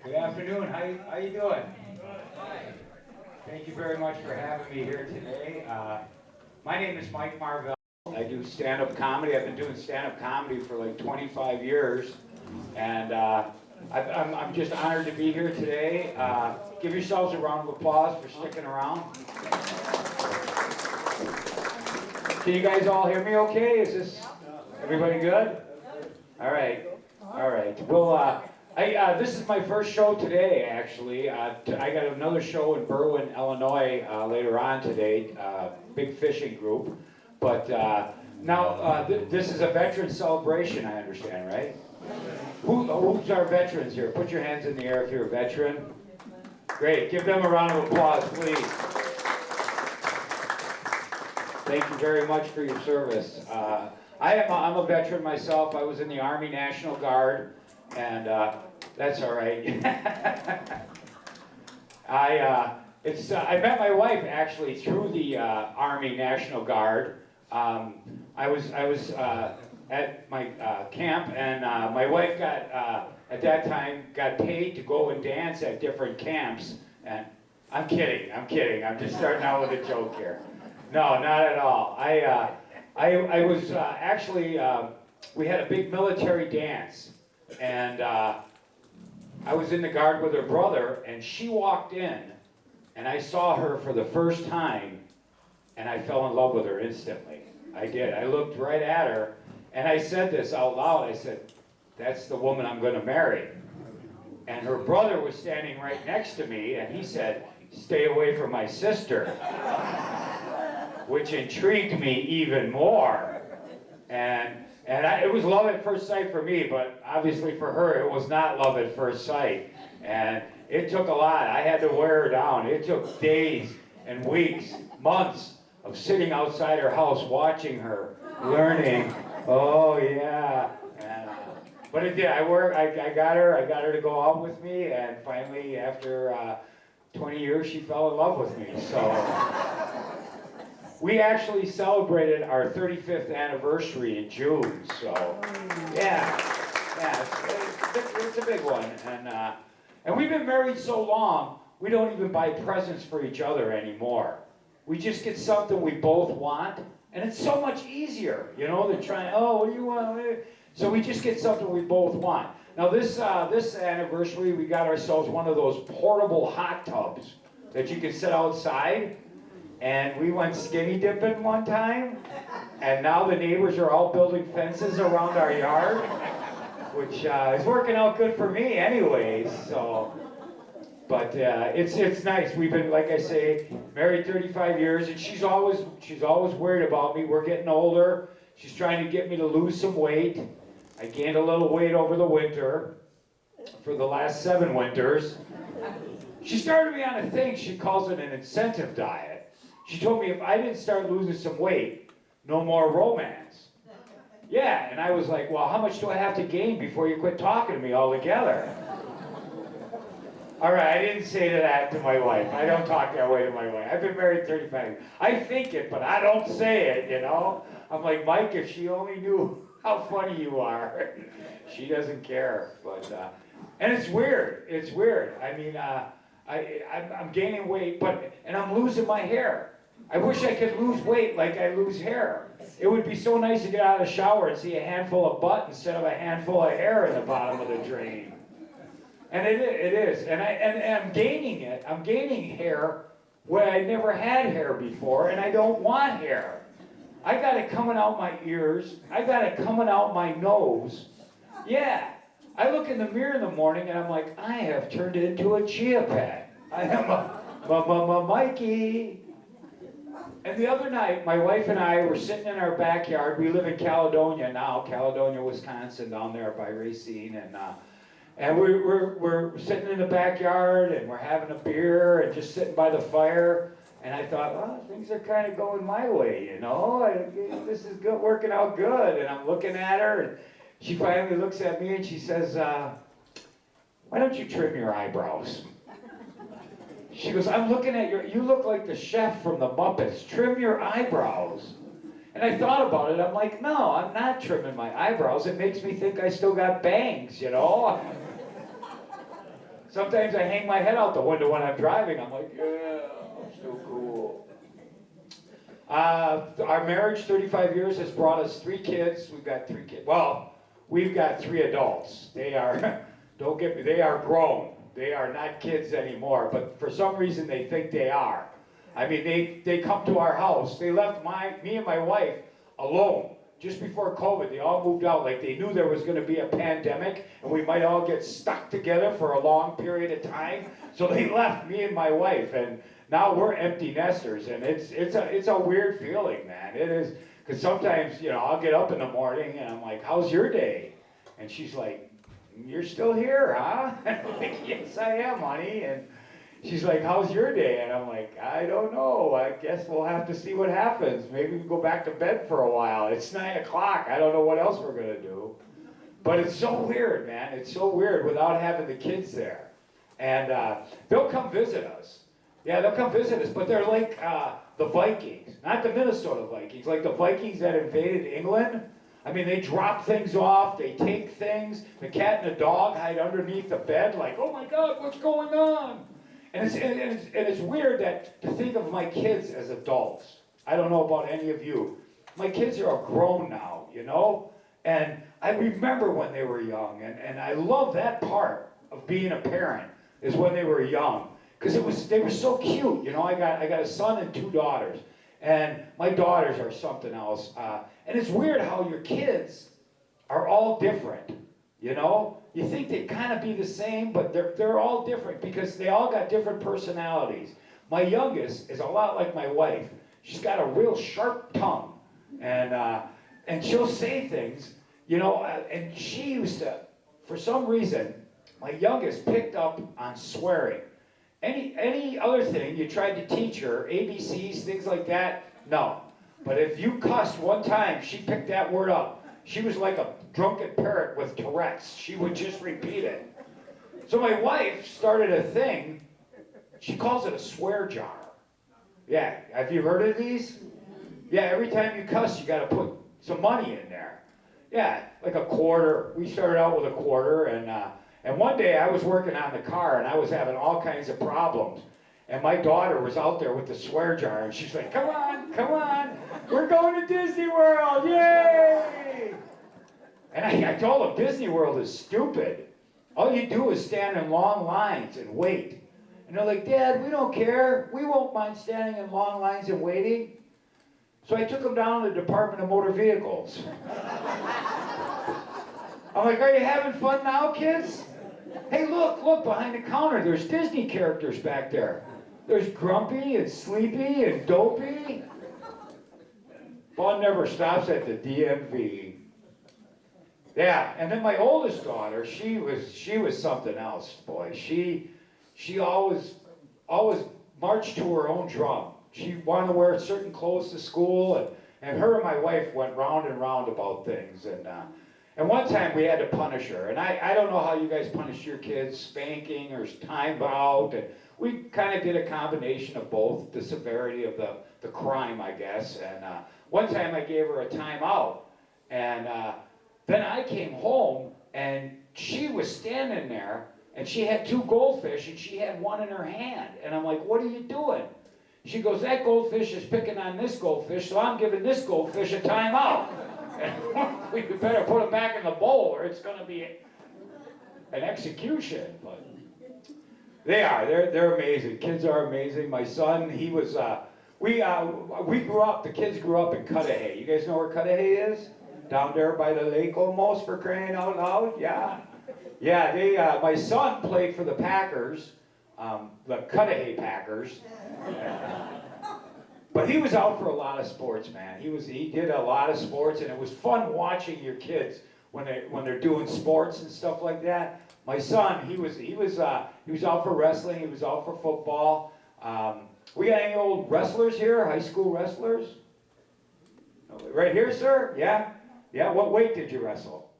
Good afternoon. How you doing? Thank you very much for having me here today. My name is Mike Marvell. I do stand-up comedy. I've been doing stand-up comedy for like 25 years, and I'm just honored to be here today. Give yourselves a round of applause for sticking around. Can you guys all hear me okay? Is this everybody good? All right. All right. Well, this is my first show today, actually. I got another show in Berwyn, Illinois later on today, big fishing group. But now, this is a veteran celebration, I understand, right? Who's our veterans here? Put your hands in the air if you're a veteran. Great. Give them a round of applause, please. Thank you very much for your service. I'm a veteran myself. I was in the Army National Guard, and that's all right. I met my wife actually through the Army National Guard. I was at my camp, and my wife got at that time got paid to go and dance at different camps. And I'm kidding. I'm just starting out with a joke here. No, not at all. I was actually, we had a big military dance, and I was in the Guard with her brother, and she walked in, and I saw her for the first time, and I fell in love with her instantly. I did. I looked right at her, and I said this out loud. I said, "That's the woman I'm going to marry." And her brother was standing right next to me, and he said, "Stay away from my sister," which intrigued me even more. It was love at first sight for me, but obviously for her, it was not love at first sight. And it took a lot. I had to wear her down. It took days and weeks, months of sitting outside her house watching her, learning. Oh, yeah. But it did. I got her to go out with me, and finally, after 20 years, she fell in love with me. So we actually celebrated our 35th anniversary in June. So yeah, it's a big one. And we've been married so long, we don't even buy presents for each other anymore. We just get something we both want, and it's so much easier, than trying, oh, what do you want? So we just get something we both want. Now this anniversary, we got ourselves one of those portable hot tubs that you can set outside. And we went skinny dipping one time, and now the neighbors are all building fences around our yard, which is working out good for me anyways. So, but it's nice. We've been, like I say, married 35 years, and she's always worried about me. We're getting older. She's trying to get me to lose some weight. I gained a little weight over the winter, for the last 7 winters. She started me on a thing. She calls it an incentive diet. She told me if I didn't start losing some weight, no more romance. Yeah, and I was like, well, how much do I have to gain before you quit talking to me altogether? All right, I didn't say that to my wife. I don't talk that way to my wife. I've been married 35 years. I think it, but I don't say it, I'm like, Mike, if she only knew how funny you are. She doesn't care. But and it's weird. It's weird. I mean, I'm gaining weight, and I'm losing my hair. I wish I could lose weight like I lose hair. It would be so nice to get out of the shower and see a handful of butt instead of a handful of hair in the bottom of the drain. And it is. And I'm gaining it. I'm gaining hair where I never had hair before, and I don't want hair. I got it coming out my ears. I got it coming out my nose. Yeah. I look in the mirror in the morning and I'm like, I have turned into a chia pet. I am a Mikey. And the other night, my wife and I were sitting in our backyard. We live in Caledonia now, Caledonia, Wisconsin, down there by Racine, and we're sitting in the backyard and we're having a beer and just sitting by the fire. And I thought, well, things are kind of going my way, this is good, working out good. And I'm looking at her, and she finally looks at me and she says, why don't you trim your eyebrows? She goes, I'm looking at you look like the chef from the Muppets. Trim your eyebrows. And I thought about it. I'm like, no, I'm not trimming my eyebrows. It makes me think I still got bangs, So Sometimes I hang my head out the window when I'm driving. I'm like, yeah, I'm so cool. Our marriage, 35 years, has brought us 3 kids. We've got 3 kids. Well, we've got 3 adults. They are, don't get me, they are grown. They are not kids anymore, but for some reason they think they are. I mean, they come to our house. They left me and my wife alone just before COVID. They all moved out like they knew there was going to be a pandemic and we might all get stuck together for a long period of time. So they left me and my wife, and now we're empty nesters, and it's a weird feeling, man. It is, because sometimes, you know, I'll get up in the morning and I'm like, how's your day? And she's like, you're still here, huh? And I'm like, yes, I am, honey. And she's like, how's your day? And I'm like, I don't know. I guess we'll have to see what happens. Maybe we can go back to bed for a while. It's 9 o'clock. I don't know what else we're going to do. But it's so weird, man. It's so weird without having the kids there. And they'll come visit us. Yeah, they'll come visit us, but they're like the Vikings. Not the Minnesota Vikings, like the Vikings that invaded England. I mean, they drop things off, they take things. The cat and the dog hide underneath the bed like, oh my God, what's going on? And it's weird that to think of my kids as adults. I don't know about any of you. My kids are all grown now, you know? And I remember when they were young, and I love that part of being a parent, is when they were young. Because they were so cute, you know? I got a son and 2 daughters. And my daughters are something else. And it's weird how your kids are all different, you know? You think they kind of be the same, but they're all different because they all got different personalities. My youngest is a lot like my wife. She's got a real sharp tongue. And she'll say things, you know, and she used to, for some reason, my youngest picked up on swearing. Any other thing you tried to teach her, ABCs, things like that, no. But if you cussed one time, she picked that word up. She was like a drunken parrot with Tourette's. She would just repeat it. So my wife started a thing, she calls it a swear jar. Yeah, have you heard of these? Yeah, every time you cuss, you got to put some money in there. Yeah, like a quarter. We started out with a quarter, and one day I was working on the car and I was having all kinds of problems. And my daughter was out there with the swear jar and she's like, come on, we're going to Disney World, yay! And I told them Disney World is stupid. All you do is stand in long lines and wait. And they're like, Dad, we don't care. We won't mind standing in long lines and waiting. So I took them down to the Department of Motor Vehicles. I'm like, are you having fun now, kids? Hey, look, behind the counter, there's Disney characters back there. There's Grumpy and Sleepy and Dopey. Fun never stops at the DMV. Yeah, and then my oldest daughter, she was something else, boy. She always marched to her own drum. She wanted to wear certain clothes to school, and her and my wife went round and round about things. And one time we had to punish her. And I don't know how you guys punish your kids, spanking or time out. And we kind of did a combination of both, the severity of the crime, I guess. And one time I gave her a timeout. And then I came home, and she was standing there, and she had 2 goldfish, and she had one in her hand. And I'm like, what are you doing? She goes, that goldfish is picking on this goldfish, so I'm giving this goldfish a timeout. And we better put him back in the bowl, or it's going to be an execution. But they're amazing. Kids are amazing. My son, he was, we grew up, the kids grew up in Cudahy. You guys know where Cudahy is? Down there by the lake almost, for crying out loud. Yeah. Yeah, my son played for the Packers, the Cudahy Packers. But he was out for a lot of sports, man. He did a lot of sports, and it was fun watching your kids when they're doing sports and stuff like that. My son, he was out for wrestling. He was out for football. We got any old wrestlers here? High school wrestlers? Right here, sir? Yeah. What weight did you wrestle?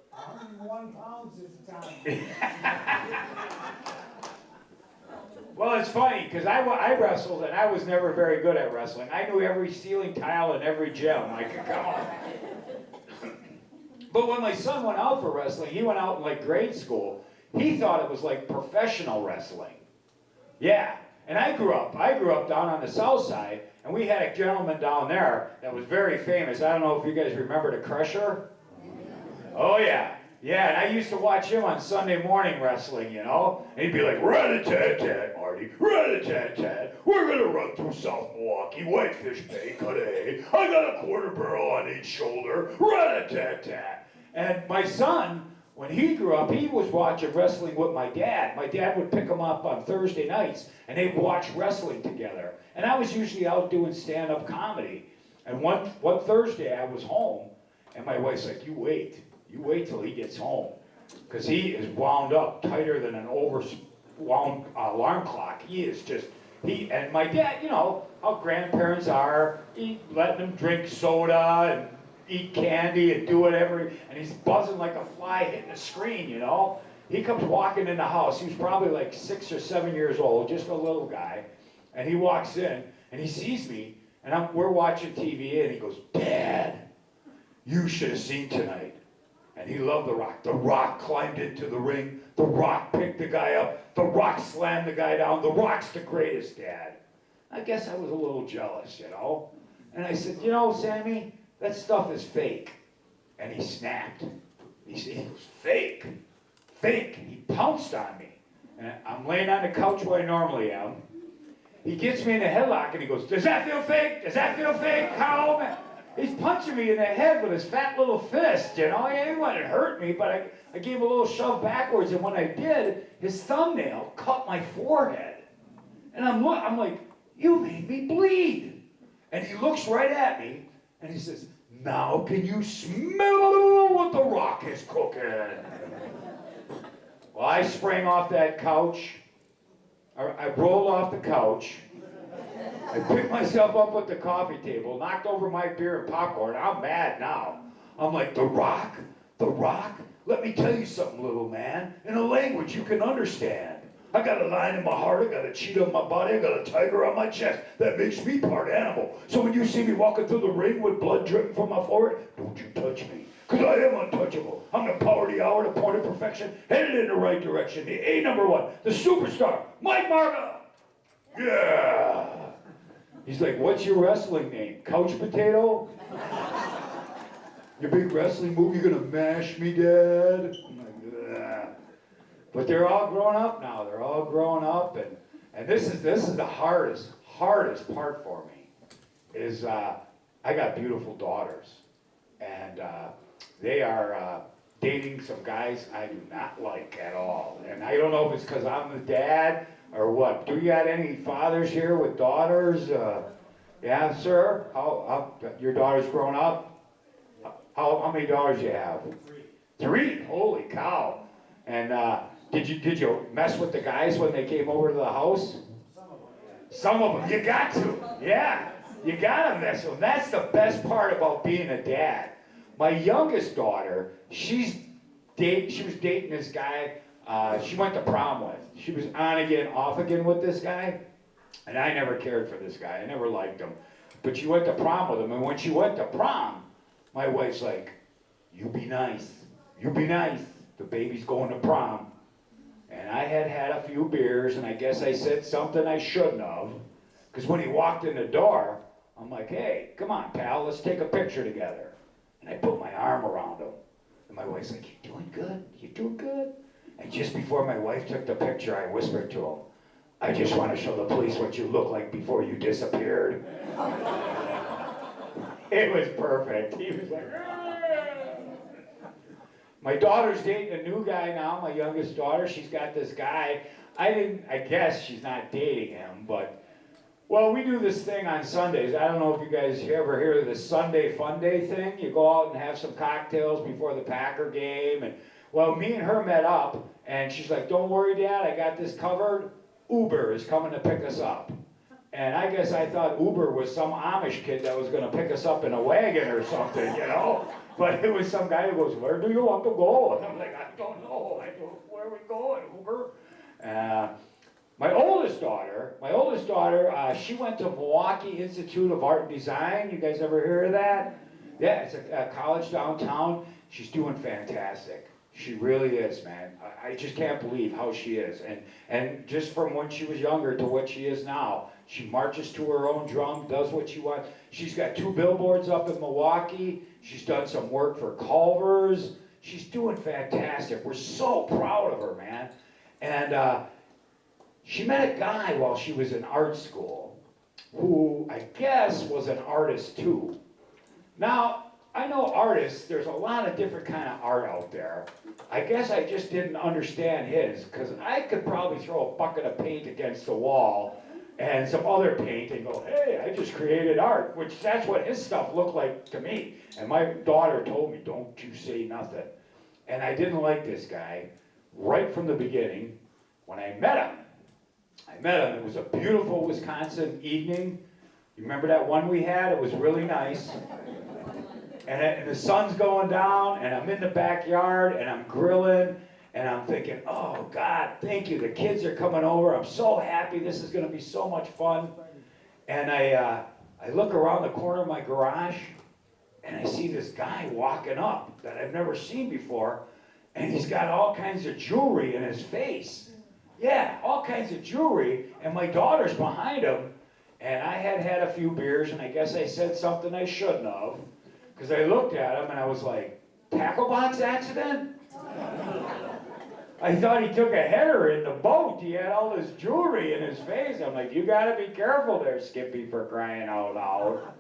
101 pounds at the time. Well, it's funny, because I wrestled, and I was never very good at wrestling. I knew every ceiling tile in every gym. I could count. But when my son went out for wrestling, he went out in like grade school. He thought it was like professional wrestling. Yeah, and I grew up down on the south side, and we had a gentleman down there that was very famous. I don't know if you guys remember the Crusher. Oh yeah, yeah, and I used to watch him on Sunday morning wrestling, you know? And he'd be like, rat-a-tat-tat, Marty, rat-a-tat-tat, we're gonna run through South Milwaukee, Whitefish Bay, Cudahy, I got a quarter barrel on each shoulder, rat-a-tat-tat. And my son, when he grew up, he was watching wrestling with my dad. My dad would pick him up on Thursday nights, and they'd watch wrestling together. And I was usually out doing stand-up comedy. And one Thursday, I was home, and my wife's like, you wait till he gets home. Because he is wound up tighter than an overwound alarm clock. He is just, and my dad, you know, how grandparents are, letting them drink soda and eat candy and do whatever, and he's buzzing like a fly hitting the screen, you know? He comes walking in the house. He was probably like 6 or 7 years old, just a little guy. And he walks in, and he sees me, and we're watching TV, and he goes, Dad, you should have seen tonight. And he loved The Rock. The Rock climbed into the ring. The Rock picked the guy up. The Rock slammed the guy down. The Rock's the greatest, Dad. I guess I was a little jealous, you know? And I said, you know, Sammy, that stuff is fake. And he snapped. He said, it was fake. Fake. He pounced on me. And I'm laying on the couch where I normally am. He gets me in a headlock and he goes, does that feel fake? Does that feel fake, Carl? He's punching me in the head with his fat little fist, you know? He didn't want to hurt me, but I gave him a little shove backwards, and when I did, his thumbnail cut my forehead. And I'm like, you made me bleed. And he looks right at me, and he says, now can you smell what The Rock is cooking? Well, I sprang off that couch. I rolled off the couch. I picked myself up at the coffee table, knocked over my beer and popcorn. I'm mad now. I'm like, The Rock? The Rock? Let me tell you something, little man, in a language you can understand. I got a lion in my heart, I got a cheetah on my body, I got a tiger on my chest. That makes me part animal. So when you see me walking through the ring with blood dripping from my forehead, don't you touch me. Because I am untouchable. I'm the power of the hour, the point of perfection, headed in the right direction. The A#1, the superstar, Mike Marvell. Yeah. He's like, what's your wrestling name? Couch Potato? Your big wrestling move, you're gonna mash me, Dad? I'm like, ugh. But they're all grown up now. They're all growing up, and this is the hardest part for me, is I got beautiful daughters, and they are dating some guys I do not like at all. And I don't know if it's because I'm the dad or what. Do you got any fathers here with daughters? Yeah, sir? How your daughter's grown up? How many daughters you have? Three? Holy cow. And did you mess with the guys when they came over to the house? Some of them. You got to. Yeah. You got to mess with them. That's the best part about being a dad. My youngest daughter, she was dating this guy she went to prom with. She was on again, off again with this guy. And I never cared for this guy. I never liked him. But she went to prom with him. And when she went to prom, my wife's like, you be nice. You be nice. The baby's going to prom. And I had a few beers, and I guess I said something I shouldn't have. Because when he walked in the door, I'm like, hey, come on, pal, let's take a picture together. And I put my arm around him. And my wife's like, you doing good? You doing good? And just before my wife took the picture, I whispered to him, I just want to show the police what you look like before you disappeared. It was perfect. He was like, Argh! My daughter's dating a new guy now, my youngest daughter. She's got this guy. I guess she's not dating him, but, well, we do this thing on Sundays. I don't know if you guys ever hear of this Sunday Fun Day thing. You go out and have some cocktails before the Packer game. And, well, me and her met up, and she's like, don't worry, Dad, I got this covered. Uber is coming to pick us up. And I guess I thought Uber was some Amish kid that was going to pick us up in a wagon or something, you know? But it was some guy who goes, where do you want to go? And I'm like, I don't know. Where are we going, Uber? My oldest daughter, she went to Milwaukee Institute of Art and Design. You guys ever hear of that? Yeah, it's a college downtown. She's doing fantastic. She really is, man. I just can't believe how she is. And just from when she was younger to what she is now, she marches to her own drum, does what she wants. She's got 2 billboards up in Milwaukee. She's done some work for Culver's. She's doing fantastic. We're so proud of her, man. And she met a guy while she was in art school who I guess was an artist too. Now, I know artists, there's a lot of different kind of art out there. I guess I just didn't understand his, because I could probably throw a bucket of paint against the wall and some other paint and go, hey, I just created art, which that's what his stuff looked like to me. And my daughter told me, don't you say nothing. And I didn't like this guy right from the beginning. When I met him, it was a beautiful Wisconsin evening. You remember that one we had? It was really nice. And the sun's going down, and I'm in the backyard, and I'm grilling, and I'm thinking, oh, God, thank you. The kids are coming over. I'm so happy. This is going to be so much fun. And I look around the corner of my garage, and I see this guy walking up that I've never seen before, and he's got all kinds of jewelry in his face. Yeah, all kinds of jewelry, and my daughter's behind him, and I had had a few beers, and I guess I said something I shouldn't have. Because I looked at him and I was like, tackle box accident? I thought he took a header in the boat. He had all this jewelry in his face. I'm like, you gotta be careful there, Skippy, for crying out loud.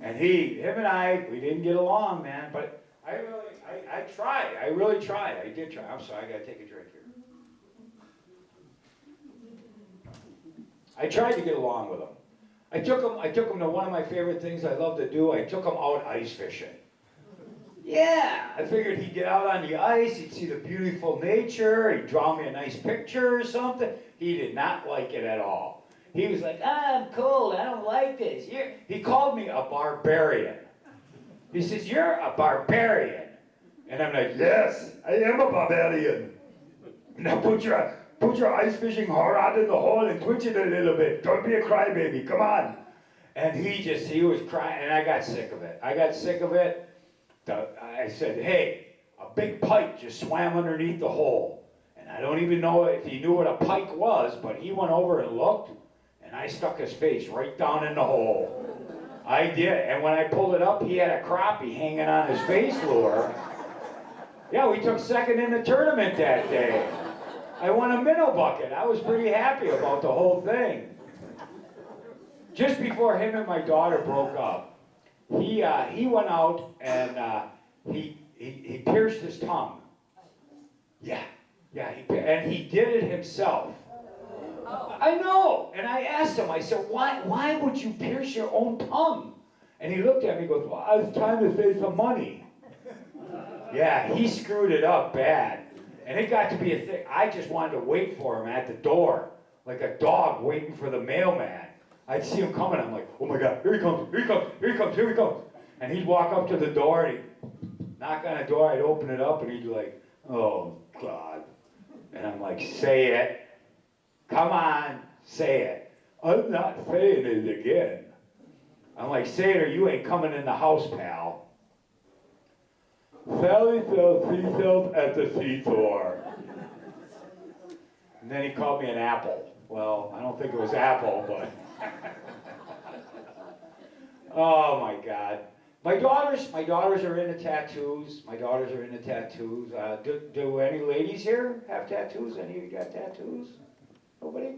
And him and I, we didn't get along, man. But I tried. I really tried. I did try. I'm sorry, I gotta take a drink here. I tried to get along with him. I took him to one of my favorite things I love to do. I took him out ice fishing. Yeah, I figured he'd get out on the ice, he'd see the beautiful nature, he'd draw me a nice picture or something. He did not like it at all. He was like, I'm cold, I don't like this. He called me a barbarian. He says, you're a barbarian. And I'm like, yes, I am a barbarian. Now put your ice fishing rod in the hole and twitch it a little bit. Don't be a crybaby, come on. And he was crying, and I got sick of it. I said, hey, a big pike just swam underneath the hole. And I don't even know if he knew what a pike was, but he went over and looked, and I stuck his face right down in the hole. I did, and when I pulled it up, he had a crappie hanging on his face lure. Yeah, we took second in the tournament that day. I won a minnow bucket. I was pretty happy about the whole thing. Just before him and my daughter broke up, he went out and he pierced his tongue. Yeah, and he did it himself. I know, and I asked him, I said, why would you pierce your own tongue? And he looked at me and goes, well, I was trying to save some money. Yeah, he screwed it up bad. And it got to be a thing. I just wanted to wait for him at the door, like a dog waiting for the mailman. I'd see him coming, I'm like, oh my God, here he comes, here he comes, here he comes, here he comes. And he'd walk up to the door, and he'd knock on the door, I'd open it up, and he'd be like, oh God. And I'm like, say it. Come on, say it. I'm not saying it again. I'm like, say it or you ain't coming in the house, pal. Sally sells seashells at the seashore. And then he called me an apple. Well, I don't think it was apple, but... Oh my God. My daughters are into tattoos. Do any ladies here have tattoos? Any of you got tattoos? Nobody?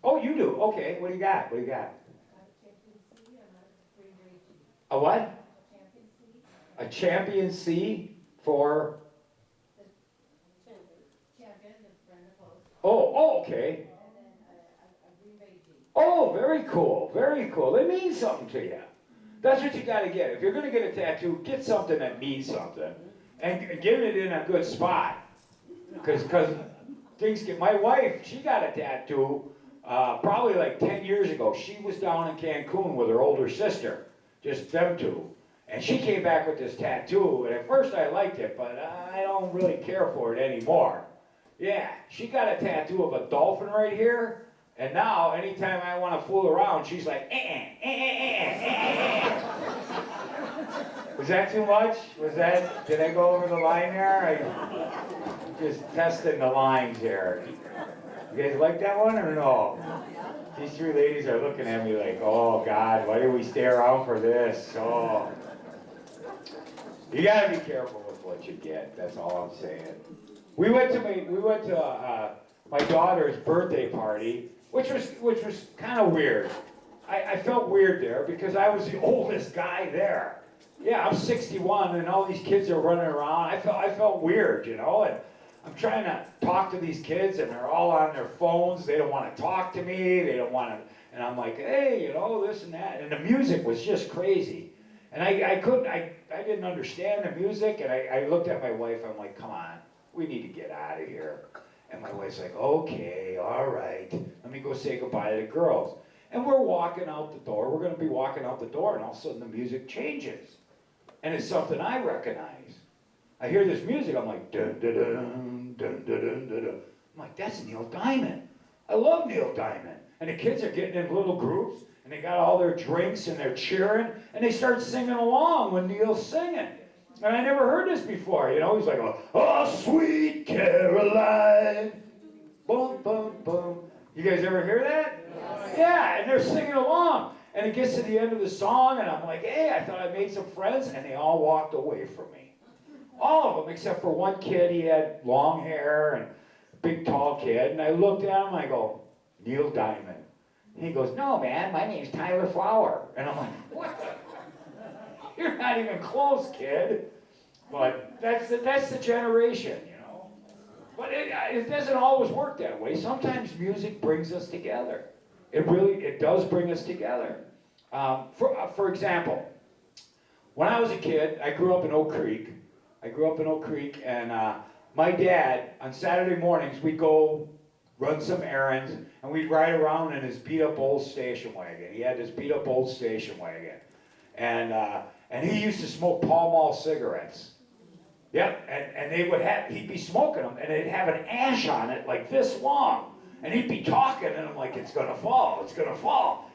Oh, you do? Okay, what do you got? A what? A champion C for? Oh, okay. Oh, very cool. It means something to you. That's what you got to get. If you're going to get a tattoo, get something that means something. And get it in a good spot. Because things get... My wife, she got a tattoo probably like 10 years ago. She was down in Cancun with her older sister. Just them two. And she came back with this tattoo, and at first I liked it, but I don't really care for it anymore. Yeah, she got a tattoo of a dolphin right here, and now anytime I want to fool around, she's like, Was that too much? Did I go over the line there? I just testing the lines here. You guys like that one or no? These three ladies are looking at me like, oh God, why did we stay around for this? Oh. You gotta be careful with what you get, that's all I'm saying. We went to my daughter's birthday party, which was kind of weird. I felt weird there because I was the oldest guy there. Yeah, I'm 61 and all these kids are running around. I felt weird, you know, and I'm trying to talk to these kids and they're all on their phones. They don't want to talk to me. They don't want to, and I'm like, hey, you know, this and that. And the music was just crazy. And I didn't understand the music. And I looked at my wife. I'm like, come on, we need to get out of here. And my wife's like, okay, all right. Let me go say goodbye to the girls. And we're walking out the door. We're going to be walking out the door. And all of a sudden the music changes. And it's something I recognize. I hear this music, I'm like, dun, dun, dun, dun, dun, dun, dun, dun. I'm like, that's Neil Diamond. I love Neil Diamond. And the kids are getting in little groups, and they got all their drinks, and they're cheering, and they start singing along when Neil's singing. And I never heard this before, you know? He's like, oh, sweet Caroline. Boom, boom, boom. You guys ever hear that? Yes. Yeah, and they're singing along. And it gets to the end of the song, and I'm like, hey, I thought I made some friends, and they all walked away from me. All of them, except for one kid. He had long hair and big, tall kid. And I looked at him, and I go, Neil Diamond. And he goes, no, man, my name's Tyler Flower. And I'm like, what the? You're not even close, kid. But that's the generation, you know. But it doesn't always work that way. Sometimes music brings us together. It does bring us together. For example, when I was a kid, I grew up in Oak Creek. And my dad, on Saturday mornings, we'd go run some errands, and we'd ride around in his beat-up old station wagon. He had this beat-up old station wagon. And he used to smoke Pall Mall cigarettes. Yep, and he'd be smoking them, and they'd have an ash on it like this long. And he'd be talking, and I'm like, it's gonna fall,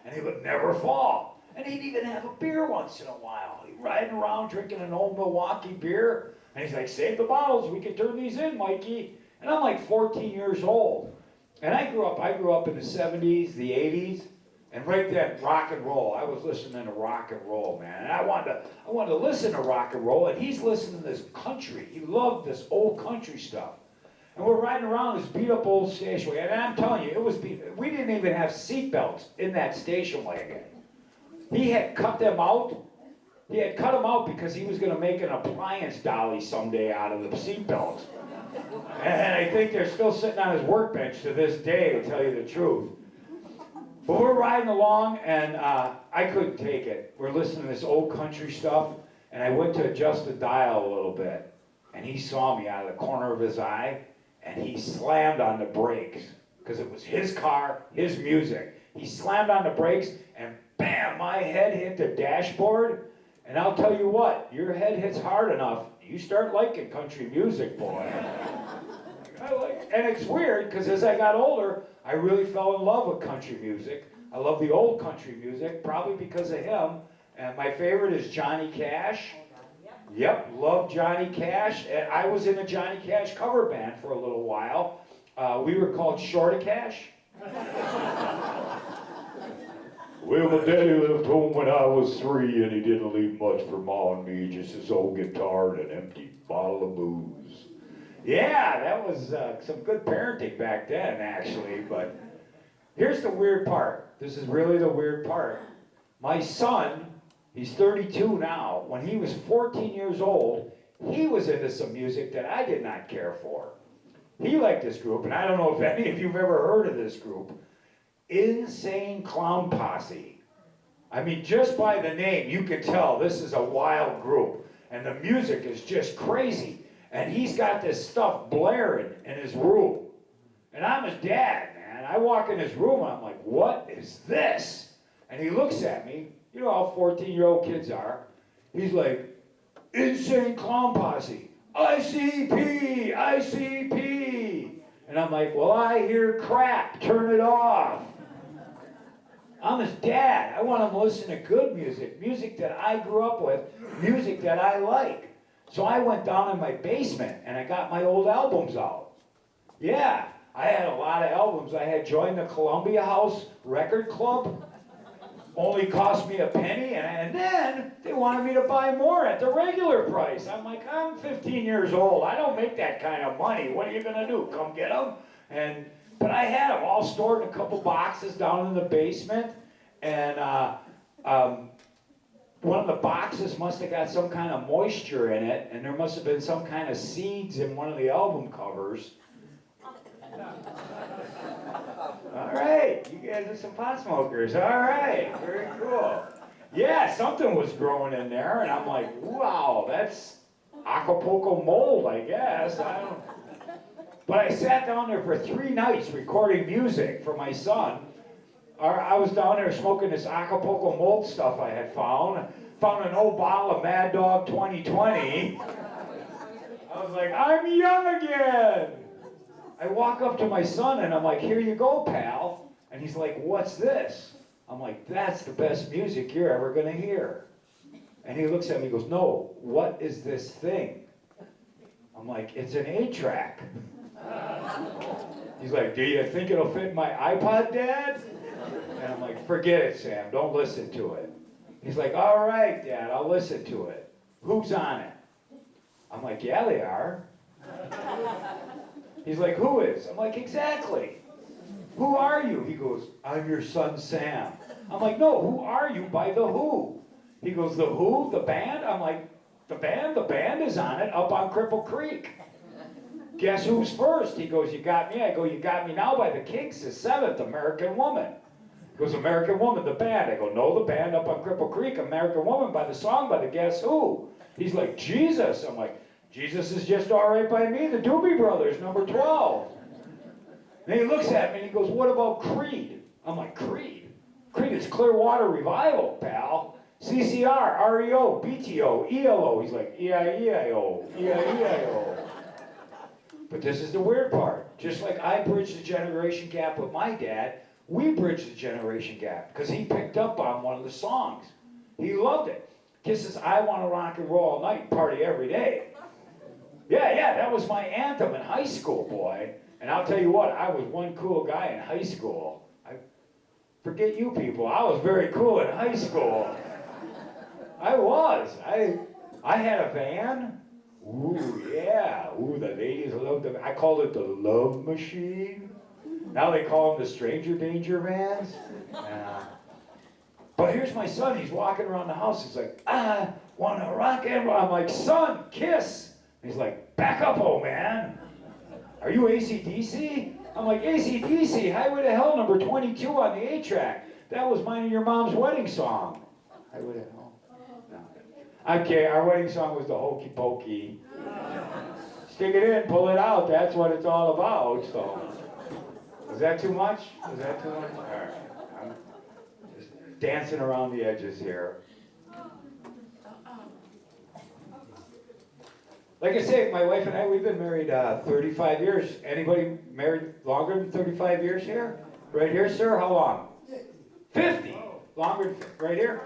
and he would never fall. And he'd even have a beer once in a while. He'd ride around drinking an old Milwaukee beer, and he's like, save the bottles, we can turn these in, Mikey. And I'm like 14 years old. And I grew up in the 70s, the 80s, and right then, rock and roll. I was listening to rock and roll, man. And I wanted to listen to rock and roll, and he's listening to this country. He loved this old country stuff. And we're riding around this beat-up old station wagon. And I'm telling you, we didn't even have seat belts in that station wagon. He had cut them out. He had cut them out because he was going to make an appliance dolly someday out of the seat belts. And I think they're still sitting on his workbench to this day, to tell you the truth. But we're riding along, and I couldn't take it. We're listening to this old country stuff, and I went to adjust the dial a little bit. And he saw me out of the corner of his eye, and he slammed on the brakes, because it was his car, his music. He slammed on the brakes, and bam, my head hit the dashboard. And I'll tell you what, your head hits hard enough, you start liking country music, boy. And it's weird, because as I got older, I really fell in love with country music. I love the old country music, probably because of him. And my favorite is Johnny Cash. Yep, love Johnny Cash. And I was in a Johnny Cash cover band for a little while. We were called Shorty Cash. Well, my daddy left home when I was 3, and he didn't leave much for Ma and me, just his old guitar and an empty bottle of booze. Yeah, that was some good parenting back then, actually. But here's the weird part. This is really the weird part. My son, he's 32 now. When he was 14 years old, he was into some music that I did not care for. He liked this group, and I don't know if any of you have ever heard of this group. Insane Clown Posse. I mean, just by the name, you can tell this is a wild group. And the music is just crazy. And he's got this stuff blaring in his room. And I'm his dad, man. I walk in his room, and I'm like, what is this? And he looks at me. You know how 14-year-old kids are. He's like, Insane Clown Posse. ICP, ICP. And I'm like, well, I hear crap. Turn it off. I'm his dad. I want him to listen to good music, music that I grew up with, music that I like. So I went down in my basement and I got my old albums out. Yeah, I had a lot of albums. I had joined the Columbia House Record Club. Only cost me a penny, and then they wanted me to buy more at the regular price. I'm like, I'm 15 years old. I don't make that kind of money. What are you gonna do? Come get them? But I had them all stored in a couple boxes down in the basement, and one of the boxes must have got some kind of moisture in it, and there must have been some kind of seeds in one of the album covers. All right, you guys are some pot smokers. All right, very cool. Yeah, something was growing in there, and I'm like, wow, that's Acapulco mold, I guess. But I sat down there for 3 nights recording music for my son. I was down there smoking this Acapulco mold stuff I had found. Found an old bottle of Mad Dog 2020. I was like, I'm young again. I walk up to my son and I'm like, here you go, pal. And he's like, what's this? I'm like, that's the best music you're ever gonna hear. And he looks at me and goes, no, what is this thing? I'm like, it's an 8-track. He's like, do you think it'll fit my iPod, Dad? And I'm like, forget it, Sam, don't listen to it. He's like, all right, Dad, I'll listen to it. Who's on it? I'm like, yeah, they are. He's like, who is? I'm like, exactly. Who are you? He goes, I'm your son, Sam. I'm like, no, who are you by The Who? He goes, The Who? The band? I'm like, the band? The band is on it up on Cripple Creek. Guess who's first? He goes, you got me? I go, you got me now by the Kinks is 7th, American Woman. He goes, American Woman, the band. I go, no, the band up on Cripple Creek, American Woman by the song by the Guess Who. He's like, Jesus. I'm like, Jesus is just all right by me, the Doobie Brothers, number 12. Then he looks at me and he goes, what about Creed? I'm like, Creed? Creed is Clearwater Revival, pal. CCR, REO, BTO, ELO. He's like, EIEIO, EIEIO. But this is the weird part. Just like I bridged the generation gap with my dad, we bridged the generation gap because he picked up on one of the songs. He loved it. Kisses, I Want to Rock and Roll All Night and Party Every Day. Yeah, that was my anthem in high school, boy. And I'll tell you what, I was one cool guy in high school. Forget you people, I was very cool in high school. I was. I had a van. Ooh, yeah. Ooh, the ladies loved it. I called it the Love Machine. Now they call them the Stranger Danger vans. But here's my son, he's walking around the house, he's like, I wanna rock and roll. I'm like, son, kiss. He's like, back up, old man. Are you AC/DC? I'm like, AC/DC, Highway to Hell, number 22 on the 8-track. That was mine and your mom's wedding song. Highway to Hell? No. Okay, our wedding song was the Hokey Pokey. Stick it in, pull it out, that's what it's all about, so. Was that too much? Was that too much? All right, I'm just dancing around the edges here. Like I say, my wife and I, we've been married 35 years. Anybody married longer than 35 years here? Right here, sir? How long? 50. Longer, right here?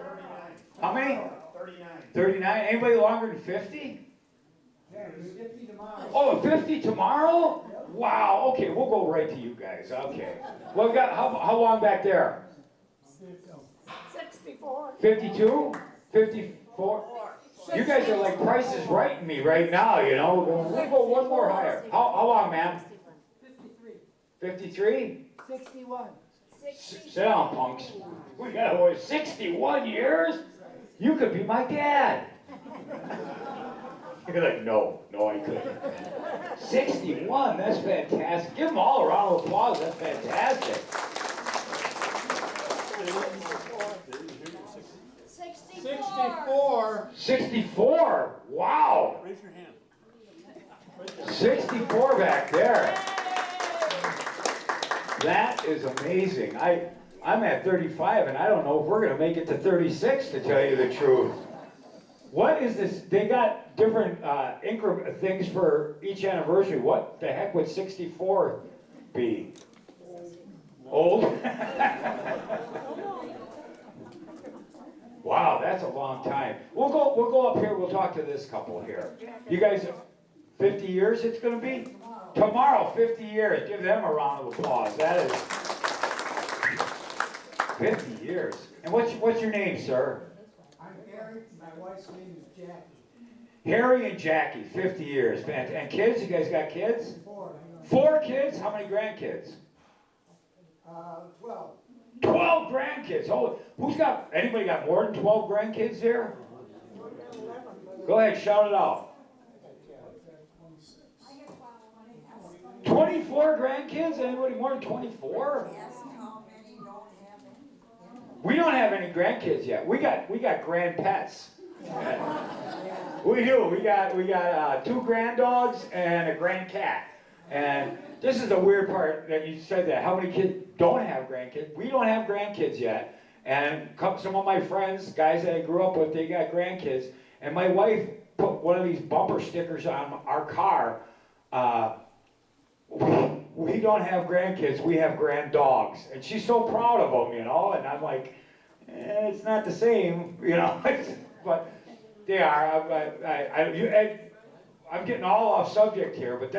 How many? 39. 39. Anybody longer than 50? Yeah, it's 50 tomorrow. Oh, 50 tomorrow? Wow. Okay, we'll go right to you guys. Okay. Well, we got how long back there? 64. 52? 54? You guys are like Price is Right in me right now, you know. We'll go one more higher. How long, ma'am? 53? 61. Sit down, punks. We got over 61 years? You could be my dad. You're like, no, I couldn't. 61, that's fantastic. Give them all a round of applause, that's fantastic. 64. 64, wow. Raise your hand. 64 back there. That is amazing. I'm at 35 and I don't know if we're going to make it to 36 to tell you the truth. What is this? They got different increment things for each anniversary. What the heck would 64 be? Old? Wow, that's a long time. We'll go up here, we'll talk to this couple here. You guys, 50 years it's gonna be? Tomorrow, 50 years. Give them a round of applause. That is 50 years. And what's your name, sir? I'm Eric, my wife's name is Jackie. Harry and Jackie, 50 years. And kids? You guys got kids? 4. 4 kids? How many grandkids? 12. 12 grandkids. Oh, anybody got more than 12 grandkids here? Go ahead, shout it out. 24 grandkids? Anybody more than 24? Ask how many don't have any. We don't have any grandkids yet. We got grand pets. We do. We got 2 grand dogs and a grand cat. And this is the weird part that you said that. How many kids don't have grandkids? We don't have grandkids yet. And some of my friends, guys that I grew up with, they got grandkids. And my wife put one of these bumper stickers on our car. We don't have grandkids, we have grand dogs. And she's so proud of them, you know, and I'm like, it's not the same, you know, but they are. I'm getting all off subject here, but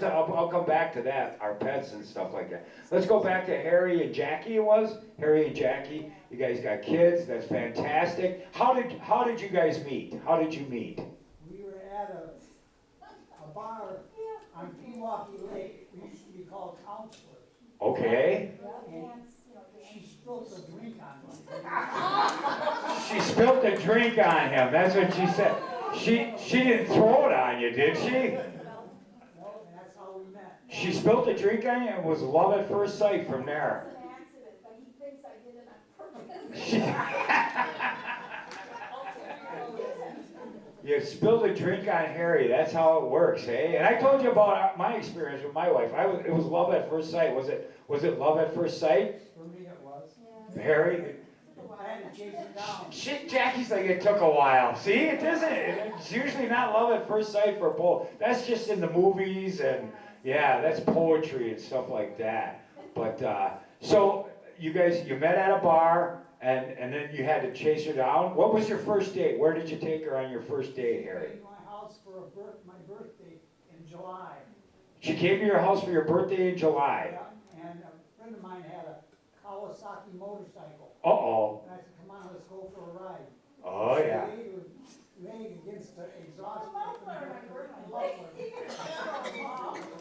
I'll come back to that, our pets and stuff like that. Let's go back to Harry and Jackie it was. Harry and Jackie, you guys got kids, that's fantastic. How did you guys meet? How did you meet? We were at a bar on Pewaukee Lake. We used to be called Counselors. Okay. And she spilled a drink on me. She spilt a drink on him, that's what she said. She didn't throw it on you, did she? No, that's how we met. She spilled a drink on you and was love at first sight from there. It's an accident, but he thinks I did it on purpose. You spilled a drink on Harry, that's how it works, hey? And I told you about my experience with my wife. It was love at first sight. Was it love at first sight? For me it was. Harry? I had to chase her down. Shit, Jackie's like, it took a while. See, it doesn't. It's usually not love at first sight for both. That's just in the movies and, yeah, that's poetry and stuff like that. But, so, you met at a bar, and then you had to chase her down. What was your first date? Where did you take her on your first date, Harry? She came to my house for my birthday in July. She came to your house for your birthday in July. Yeah, and a friend of mine had a Kawasaki motorcycle. Uh-oh. And I said, come on, let's go for a ride. Oh, She yeah. laid her leg against the exhaust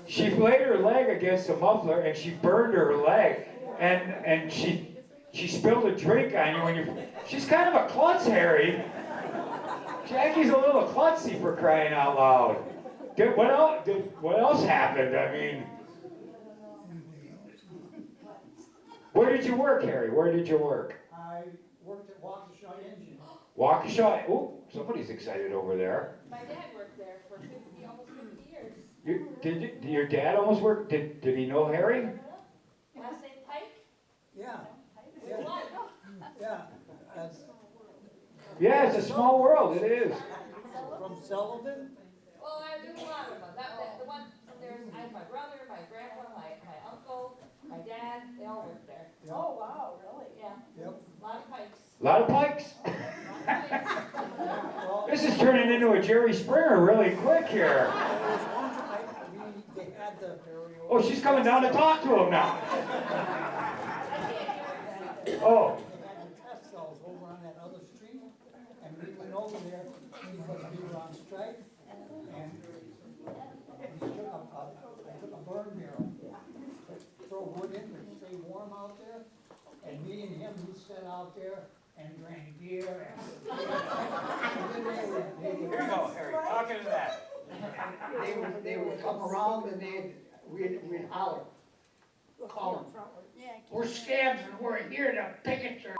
She laid her leg against the muffler and she burned her leg. And she spilled a drink on you when you... She's kind of a klutz, Harry. Jackie's a little klutzy for crying out loud. What else happened? I mean... Where did you work, Harry? Where did you work? I worked at Watertown Engine. Waukesha? Oh, somebody's excited over there. My dad worked there for almost 50 years. Did your dad almost work? Did he know Harry? Last name Pike? Yeah, With a lot. yeah. That's Yeah, it's a small world. It is. from Sullivan. Well, there's a lot of them. The one, I have my brother, my grandpa, my uncle, my dad, they all work there. Yep. Oh, wow, really? Yeah, Yep. a lot of Pikes. A lot of pikes. Well, This is turning into a Jerry Springer really quick here. there was one time they had the karaoke. Oh, she's coming down to talk to him now. Oh, They had the test cells over on that other street, and we went over there because we were on strike, and we took a burn barrel, throw wood in to stay warm out there, and me and him, we sat out there and drank beer and. here you go, Harry. Talk into that. They would come around and we'd holler, call them. We're scabs and we're here to picket your.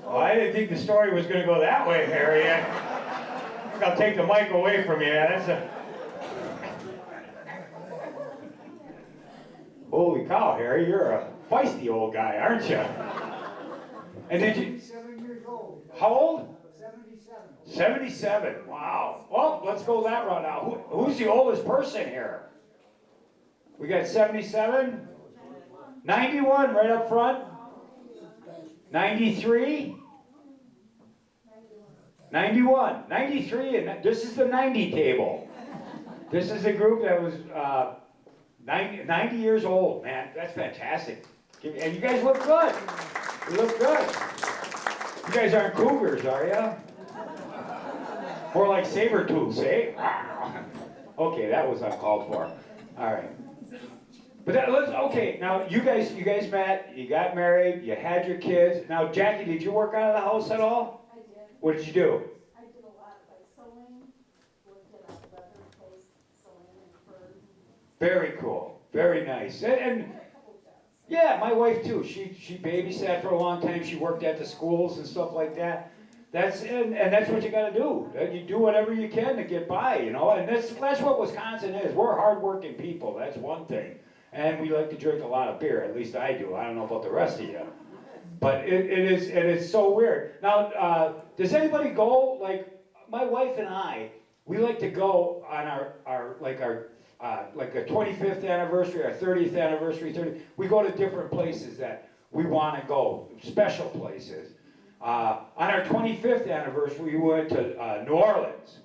Well, I didn't think the story was going to go that way, Harry. I think I'll take the mic away from you. Holy cow, Harry, you're a feisty old guy, aren't you? And did you... 77 years old. How old? 77. 77. Wow. Well, let's go that route now. Who's the oldest person here? We got 77? 91, right up front. 93. 91, 93, and this is the 90 table. This is a group that was 90 years old, man. That's fantastic. And you guys look good. You look good. You guys aren't cougars, are you? More like saber-tooths, eh? Okay, that was uncalled for. All right. But okay, now you guys met, you got married, you had your kids. Now, Jackie, did you work out of the house at all? I did. What did you do? I did a lot of like sewing, worked at a leather place, sewing and fur. Very cool. Very nice. And I had a couple jobs. yeah, my wife too. She babysat for a long time. She worked at the schools and stuff like that. And that's what you got to do. You do whatever you can to get by, you know. And that's what Wisconsin is. We're hardworking people. That's one thing. And we like to drink a lot of beer. At least I do. I don't know about the rest of you. But it is so weird. Now, does anybody go, like my wife and I, we like to go on our 25th anniversary, our 30th anniversary, we go to different places that we want to go, special places. On our 25th anniversary, we went to New Orleans.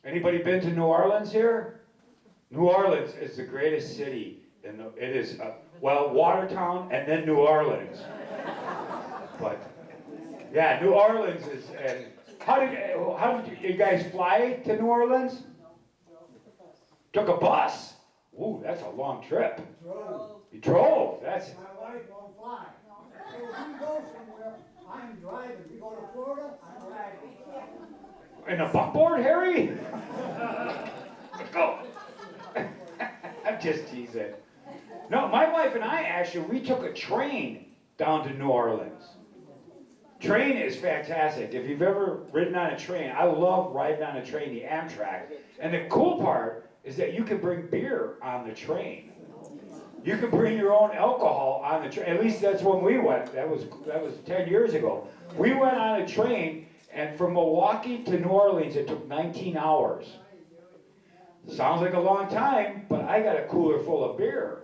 Anybody been to New Orleans here? New Orleans is the greatest city. It is, Watertown and then New Orleans. But, yeah, New Orleans is, and how did you guys fly to New Orleans? Took a bus? Ooh, that's a long trip. Drove. You drove, that's, My wife won't fly. So if we go somewhere, I'm driving. We go to Florida, I'm driving. in a buckboard, Harry? Go. I'm just teasing. No, my wife and I actually, we took a train down to New Orleans. Train is fantastic. If you've ever ridden on a train, I love riding on a train, the Amtrak. And the cool part is that you can bring beer on the train. You can bring your own alcohol on the train. At least that's when we went. That was 10 years ago. We went on a train, and from Milwaukee to New Orleans, it took 19 hours. Sounds like a long time, but I got a cooler full of beer.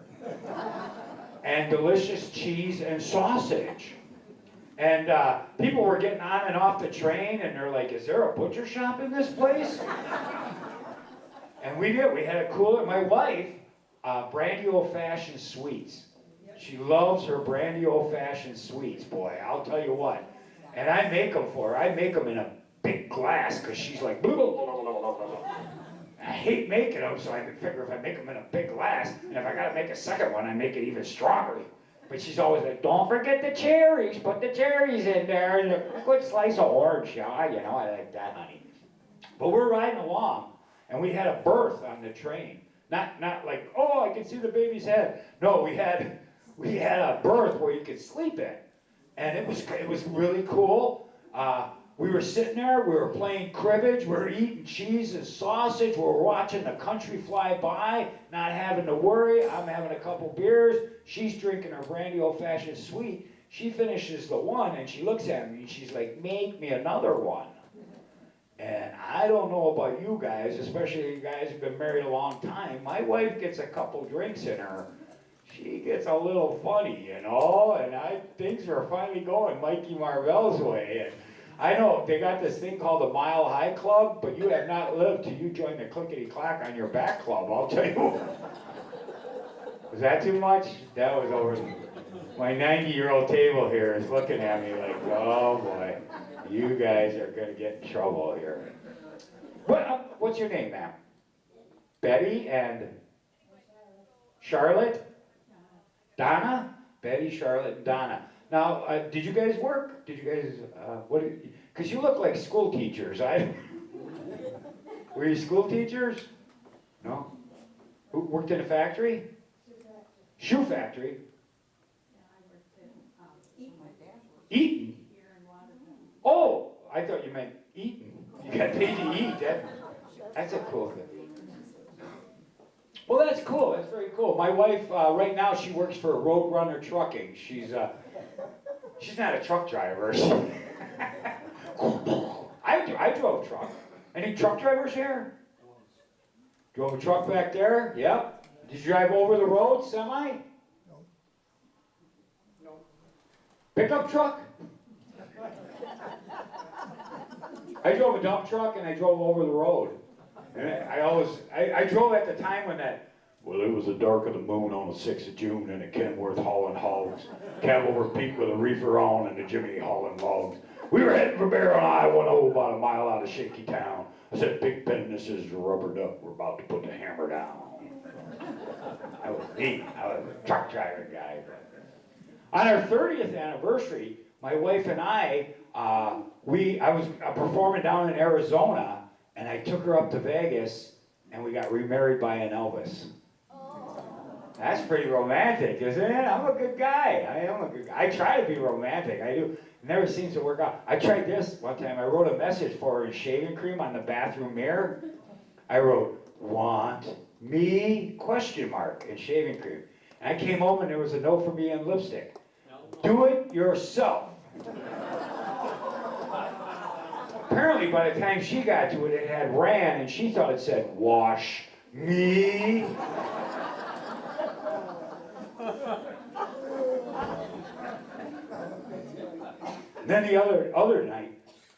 And delicious cheese and sausage. And people were getting on and off the train, and they're like, is there a butcher shop in this place? And we did. We had a cooler. My wife, brandy old-fashioned sweets. She loves her brandy old-fashioned sweets, boy. I'll tell you what. And I make them for her. I make them in a big glass, because she's like, blah, blah, blah, blah, blah, blah. I hate making them, so I figure if I make them in a big glass, and if I got to make a second one, I make it even stronger. But she's always like, don't forget the cherries. Put the cherries in there, and a good slice of orange. Yeah, you know, I like that, honey. But we're riding along, and we had a berth on the train. Not like, oh, I can see the baby's head. No, we had a berth where you could sleep in, and it was really cool. We were sitting there, we were playing cribbage, we were eating cheese and sausage, we were watching the country fly by, not having to worry. I'm having a couple beers, she's drinking her brandy old-fashioned sweet. She finishes the one, and she looks at me, and she's like, make me another one. And I don't know about you guys, especially you guys who've been married a long time. My wife gets a couple drinks in her. She gets a little funny, you know, and things are finally going Mikey Marvell's way. And I know they got this thing called the Mile High Club, but you have not lived till you join the clickety-clack on your back club, I'll tell you. Was that too much? That was over. My 90-year-old table here is looking at me like, oh boy, you guys are going to get in trouble here. What's your name, ma'am? Betty and Charlotte? Donna? Betty, Charlotte, and Donna. Now, did you guys work? Did you guys, because you look like school teachers. Were you school teachers? No? Who worked in a factory? Shoe factory? Yeah, I worked in, My dad worked. Eaton? here in Watertown. Oh, I thought you meant Eaton. You got paid to eat. That's a cool thing. Well, that's cool. That's very cool. My wife, right now, she works for Roadrunner Trucking. She's not a truck driver. I drove truck. Any truck drivers here? Drove a truck back there? Yep. Did you drive over the road, semi? Pickup truck? I drove a dump truck and I drove over the road. And I drove at the time when well, it was the dark of the moon on the 6th of June and a Kenworth hauling hogs, cab over Peak with a reefer on and a Jimmy hauling logs. We were heading for Bear on I-10 about a mile out of Shaky Town. I said, Big Ben, this is a rubber duck. We're about to put the hammer down. I was neat. I was a truck driver guy. On our 30th anniversary, my wife and I was performing down in Arizona, and I took her up to Vegas, and we got remarried by an Elvis. That's pretty romantic, isn't it? I'm a good guy. I am a good guy. I try to be romantic. I do. It never seems to work out. I tried this one time. I wrote a message for her in shaving cream on the bathroom mirror. I wrote, "Want me?" in shaving cream. And I came home and there was a note for me in lipstick. Do it yourself. Apparently by the time she got to it, it had ran and she thought it said, "Wash me." And then the other night,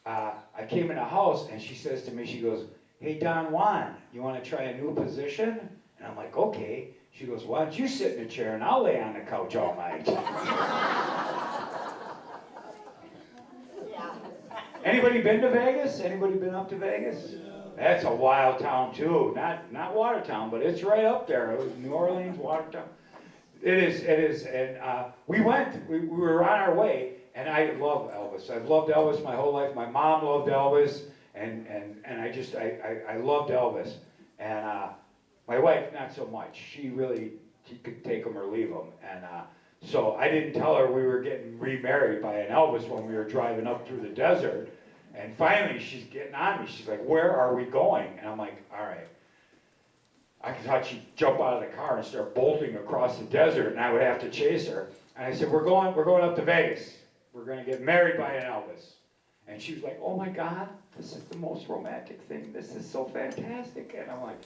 I came in the house and she says to me, she goes, "Hey, Don Juan, you want to try a new position?" And I'm like, "Okay." She goes, "Why don't you sit in a chair and I'll lay on the couch all night." Anybody been to Vegas? Anybody been up to Vegas? That's a wild town too. Not Watertown, but it's right up there. New Orleans, Watertown. It is. And we were on our way, and I love Elvis. I've loved Elvis my whole life. My mom loved Elvis, and I loved Elvis. And my wife, not so much. She could take him or leave him. And so I didn't tell her we were getting remarried by an Elvis when we were driving up through the desert. And finally, she's getting on me. She's like, "Where are we going?" And I'm like, "All right." I thought she'd jump out of the car and start bolting across the desert, and I would have to chase her. And I said, "We're going up to Vegas. We're going to get married by an Elvis." And she was like, "Oh my God, this is the most romantic thing. This is so fantastic." And I'm like,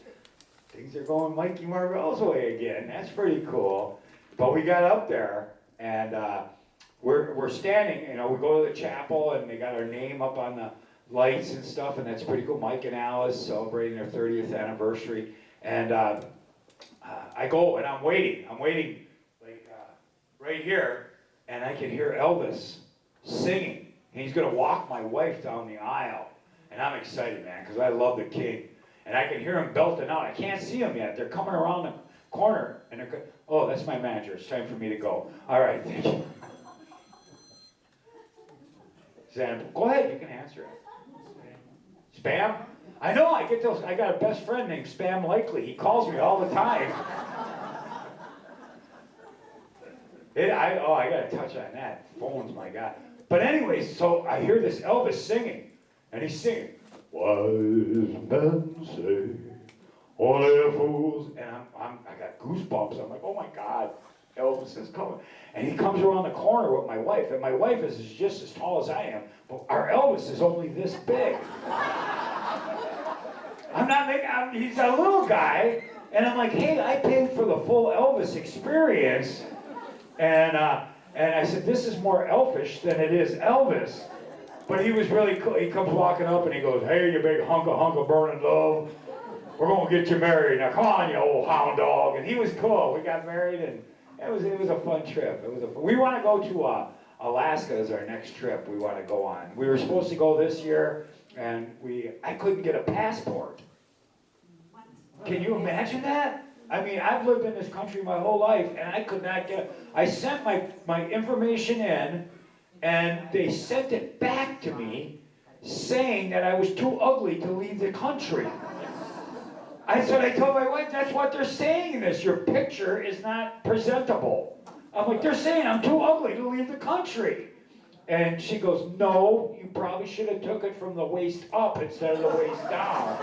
things are going Mikey Marvell's way again. That's pretty cool. But we got up there, and we're standing, we go to the chapel, and they got our name up on the lights and stuff, and that's pretty cool. Mike and Alice celebrating their 30th anniversary. And I go, and I'm waiting like right here, and I can hear Elvis singing. And he's going to walk my wife down the aisle. And I'm excited, man, because I love the King. And I can hear him belting out. I can't see him yet. They're coming around the corner, and oh, that's my manager. It's time for me to go. All right, thank you. Go ahead, you can answer it. Spam? I know, I get those. I got a best friend named Spam Likely. He calls me all the time. I got to touch on that. Phones, my God. But anyways, so I hear this Elvis singing, and he's singing, "Wise men say, only fools," and I got goosebumps. I'm like, oh my God, Elvis is coming. And he comes around the corner with my wife, and my wife is just as tall as I am, but our Elvis is only this big. He's a little guy, and I'm like, hey, I paid for the full Elvis experience, and I said, this is more elfish than it is Elvis. But he was really cool. He comes walking up and he goes, "Hey, you big hunk of burning love. We're going to get you married. Now, come on, you old hound dog." And he was cool. We got married, and it was a fun trip. We want to go to Alaska as our next trip we want to go on. We were supposed to go this year, and I couldn't get a passport. Can you imagine that? I mean, I've lived in this country my whole life, and I could not I sent my information in, and they sent it back to me saying that I was too ugly to leave the country. I told my wife, that's what they're saying in this. Your picture is not presentable. I'm like, they're saying I'm too ugly to leave the country. And she goes, "No, you probably should have took it from the waist up instead of the waist down."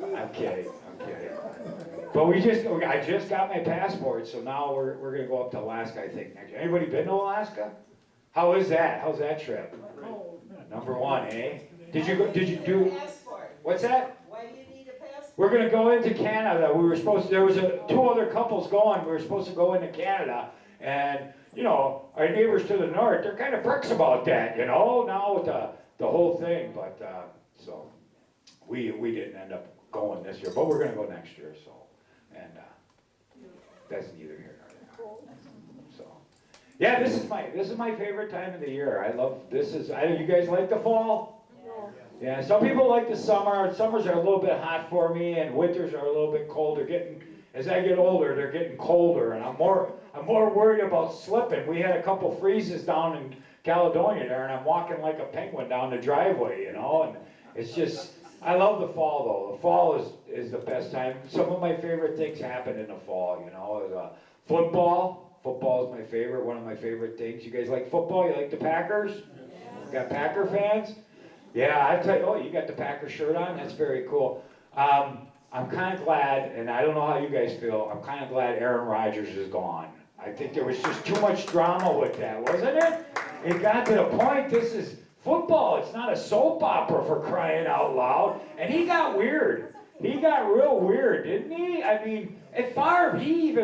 And I'm kidding. But I just got my passport, so now we're going to go up to Alaska, I think, next year. Anybody been to Alaska? How is that? How's that trip? Number one, eh? Did you do? What's that? Why do you need a passport? We're going to go into Canada. There was two other couples going. We were supposed to go into Canada, and you know, our neighbors to the north, they're kind of pricks about that, you know, now with the whole thing, but, so, we didn't end up going this year, but we're gonna go next year, so, and, that's neither here nor there, so. Yeah, this is my favorite time of the year, I love, you guys like the fall? Yeah, some people like the summer. Summers are a little bit hot for me, and winters are a little bit cold. As I get older, they're getting colder, and I'm more worried about slipping. We had a couple freezes down in Caledonia there, and I'm walking like a penguin down the driveway, you know. And it's just, I love the fall though. The fall is the best time. Some of my favorite things happen in the fall, you know. Football. Football is my favorite. One of my favorite things. You guys like football? You like the Packers? You got Packer fans? Yeah, I tell you, oh, you got the Packer shirt on? That's very cool. I'm kind of glad, and I don't know how you guys feel, I'm kind of glad Aaron Rodgers is gone. I think there was just too much drama with that, wasn't it? It got to the point, this is football, it's not a soap opera for crying out loud. And he got weird. He got real weird, didn't he? I mean, at Favre,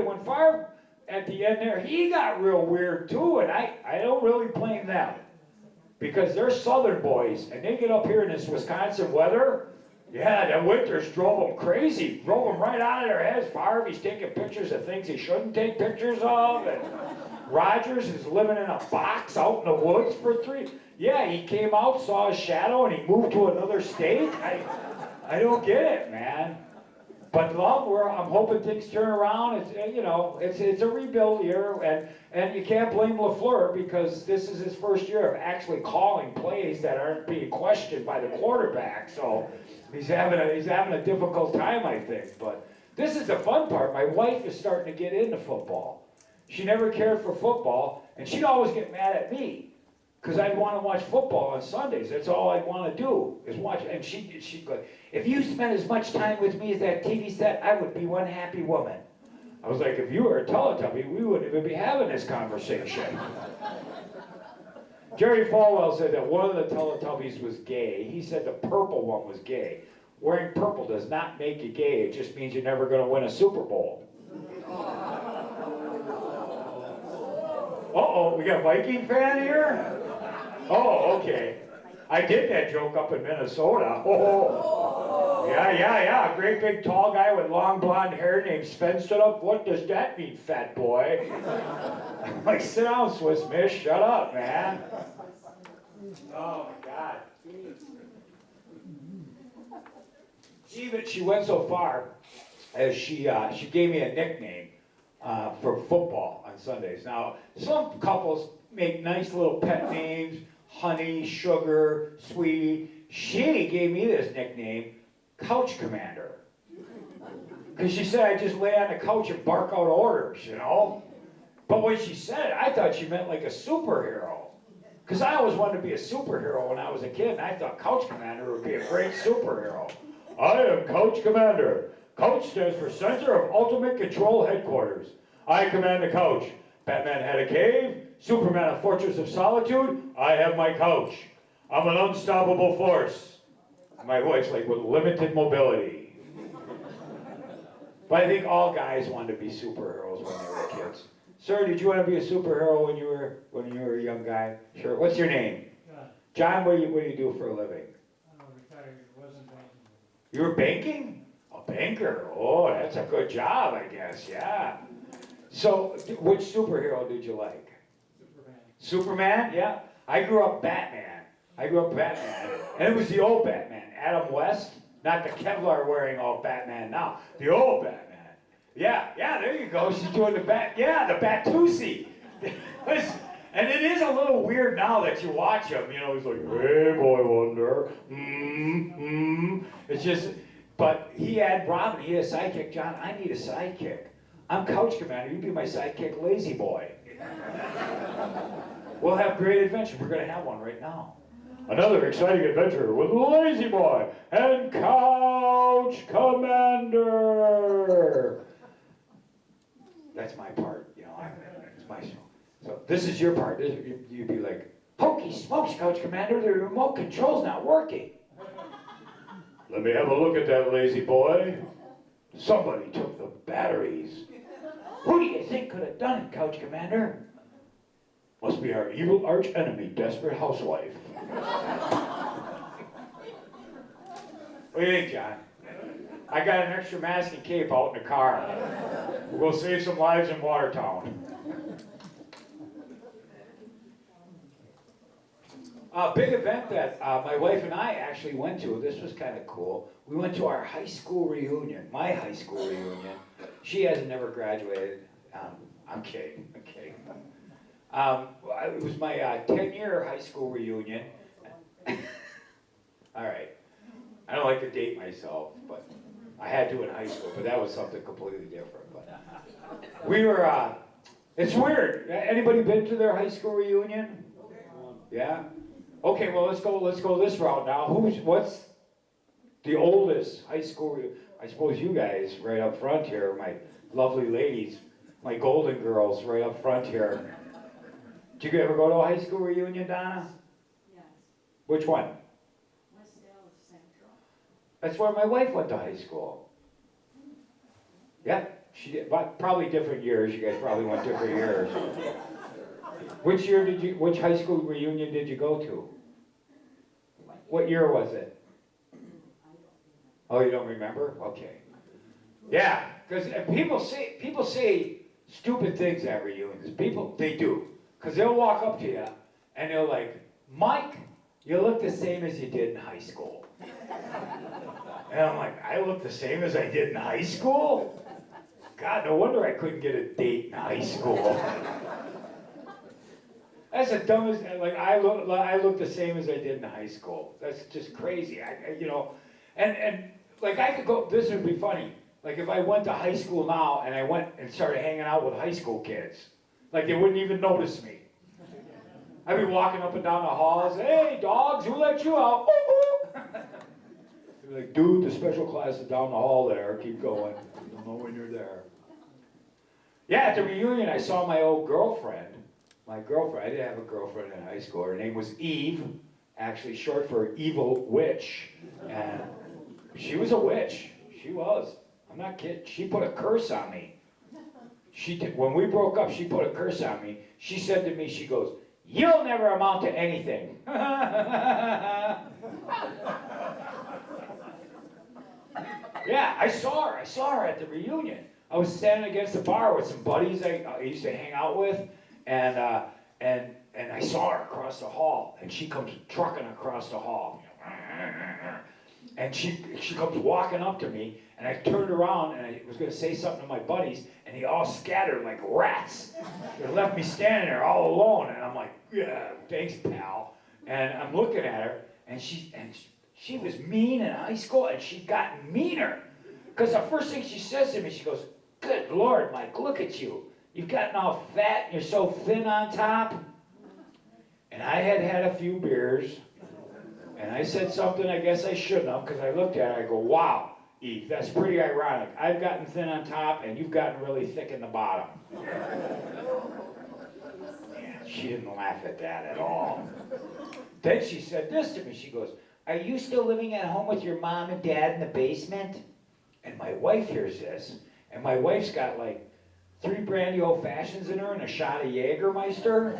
when Favre, at the end there, he got real weird too, and I don't really blame them. Because they're southern boys, and they get up here in this Wisconsin weather, yeah, the winters drove them crazy, drove them right out of their heads. Favre, he's taking pictures of things he shouldn't take pictures of, and Rodgers is living in a box out in the woods for 3. Yeah, he came out, saw his shadow, and he moved to another state. I don't get it, man. But love, I'm hoping things turn around. It's a rebuild year, and you can't blame LaFleur because this is his first year of actually calling plays that aren't being questioned by the quarterback. So he's having a difficult time, I think. But this is the fun part. My wife is starting to get into football. She never cared for football, and she'd always get mad at me. Because I'd want to watch football on Sundays. That's all I'd want to do, is watch. And she'd go, if you spent as much time with me as that TV set, I would be one happy woman. I was like, if you were a Teletubby, we wouldn't even be having this conversation. Jerry Falwell said that one of the Teletubbies was gay. He said the purple one was gay. Wearing purple does not make you gay. It just means you're never going to win a Super Bowl. Uh-oh, we got a Viking fan here? Oh, okay. I did that joke up in Minnesota. Oh, yeah. A great big tall guy with long blonde hair named Sven stood up. What does that mean, fat boy? I'm like, sit down, Swiss Miss. Shut up, man. Oh, my God. She went so far as she gave me a nickname for football on Sundays. Now, some couples make nice little pet names, Honey, Sugar, Sweetie. She gave me this nickname, Couch Commander. Because she said I just lay on the couch and bark out orders, you know? But when she said it, I thought she meant like a superhero. Because I always wanted to be a superhero when I was a kid, and I thought Couch Commander would be a great superhero. I am Couch Commander. Couch stands for Center of Ultimate Control Headquarters. I command the couch. Batman had a cave. Superman a fortress of solitude. I have my couch. I'm an unstoppable force. My wife's like, with limited mobility. But I think all guys wanted to be superheroes when they were kids. Sir, did you want to be a superhero when you were a young guy? Sure. What's your name? John, what do you do for a living? I'm retired. Wasn't banking. You were banking? A banker. Oh, that's a good job, I guess. Yeah. So, which superhero did you like? Superman, yeah. I grew up Batman. And it was the old Batman. Adam West, not the Kevlar wearing old Batman now. The old Batman. Yeah, there you go. She's doing the Batusi. And it is a little weird now that you watch him. You know, he's like, hey, boy wonder. It's just, but he had Robin, he had a sidekick. John, I need a sidekick. I'm Couch Commander, you be my sidekick, Lazy Boy. We'll have great adventure. We're going to have one right now. Another exciting adventure with Lazy Boy and Couch Commander. That's my part, you know, it's my show. So this is your part. You'd be like, hokey smokes, Couch Commander, the remote control's not working. Let me have a look at that, Lazy Boy. Somebody took the batteries. Who do you think could have done it, Couch Commander? Must be our evil arch enemy, desperate housewife. What do you think, John? I got an extra mask and cape out in the car. We'll save some lives in Watertown. A big event that my wife and I actually went to, this was kind of cool. We went to our high school reunion, my high school reunion. She has never graduated. I'm kidding, I'm kidding. It was my 10-year high school reunion. All right. I don't like to date myself, but I had to in high school, but that was something completely different. But we were, it's weird. Anybody been to their high school reunion? Yeah? Okay, well, let's go this route now. What's the oldest high school? I suppose you guys right up front here, my lovely ladies, my golden girls right up front here. Did you ever go to a high school reunion, Donna? Yes, Which one? Westdale Central. That's where my wife went to high school. Yeah, she did, but probably different years. You guys probably went different years. Which high school reunion did you go to? What year was it? Oh, you don't remember? Okay. Yeah, because people say stupid things at reunions. They do. Because they'll walk up to you and they're like, Mike, you look the same as you did in high school. And I'm like, I look the same as I did in high school? God, no wonder I couldn't get a date in high school. That's the dumbest, like, I look the same as I did in high school. That's just crazy, and like, I could go, this would be funny. Like, if I went to high school now and I went and started hanging out with high school kids, like, they wouldn't even notice me. I'd be walking up and down the halls, hey, dogs, who let you out? They'd be like, dude, the special class is down the hall there, keep going. Don't know when you're there. Yeah, at the reunion, I saw my old girlfriend. My girlfriend, I didn't have a girlfriend in high school. Her name was Eve, actually short for evil witch. And she was a witch. She was. I'm not kidding. She put a curse on me. She did. When we broke up, she put a curse on me. She said to me, she goes, you'll never amount to anything. Yeah, I saw her at the reunion. I was standing against the bar with some buddies I used to hang out with. And I saw her across the hall, and she comes trucking across the hall. And she comes walking up to me, and I turned around, and I was going to say something to my buddies, and they all scattered like rats. They left me standing there all alone, and I'm like, yeah, thanks, pal. And I'm looking at her, and she was mean in high school, and she'd gotten meaner. Because the first thing she says to me, she goes, good Lord, Mike, look at you. You've gotten all fat and you're so thin on top. And I had a few beers. And I said something I guess I shouldn't have, because I looked at her, I go, wow, Eve, that's pretty ironic. I've gotten thin on top and you've gotten really thick in the bottom. Yeah, she didn't laugh at that at all. Then she said this to me. She goes, are you still living at home with your mom and dad in the basement? And my wife hears this. And my wife's got like 3 brandy old fashions in her and a shot of Jägermeister.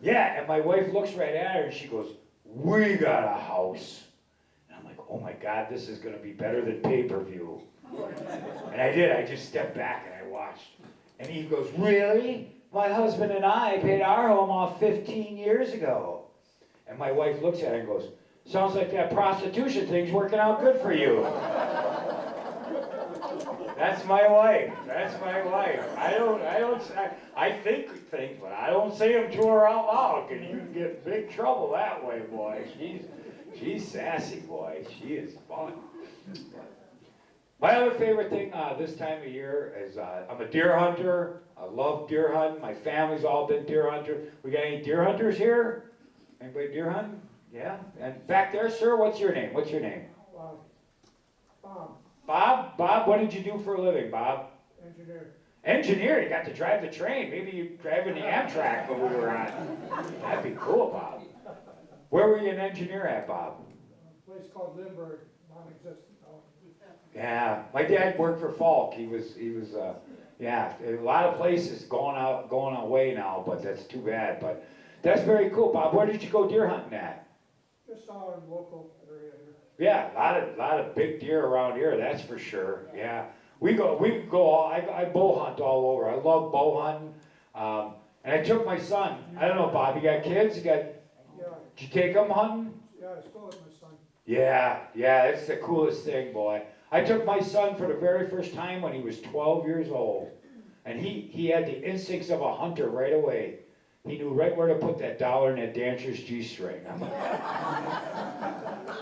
Yeah, and my wife looks right at her and she goes, we got a house. And I'm like, oh my God, this is gonna be better than pay-per-view. And I did, I just stepped back and I watched. And Eve goes, really? My husband and I paid our home off 15 years ago. And my wife looks at her and goes, sounds like that prostitution thing's working out good for you. That's my wife. That's my wife. I think things, but I don't say them to her out loud, because you can get in big trouble that way, boy. She's sassy, boy. She is fun. My other favorite thing this time of year is I'm a deer hunter. I love deer hunting. My family's all been deer hunters. We got any deer hunters here? Anybody deer hunting? Yeah? And back there, sir, what's your name? What's your name? Bob, Bob? Bob, what did you do for a living, Bob? engineer. Engineer, you got to drive the train. Maybe you driving the Amtrak when we were on. That'd be cool, Bob. Where were you an engineer at, Bob? A place called Lindbergh, non-existent. Yeah, my dad worked for Falk. He Yeah, a lot of places going away now, but that's too bad. But that's very cool, Bob. Where did you go deer hunting at? Just our local area here. Yeah, a lot of big deer around here, that's for sure. Yeah, we go I bow hunt all over. I love bow hunting. And I took my son. I don't know, Bob. You got kids? Yeah, Did you take them hunting? yeah, I still with my son. Yeah, it's the coolest thing, boy. I took my son for the very first time when he was 12 years old. And he had the instincts of a hunter right away. He knew right where to put that dollar in that dancer's G-string.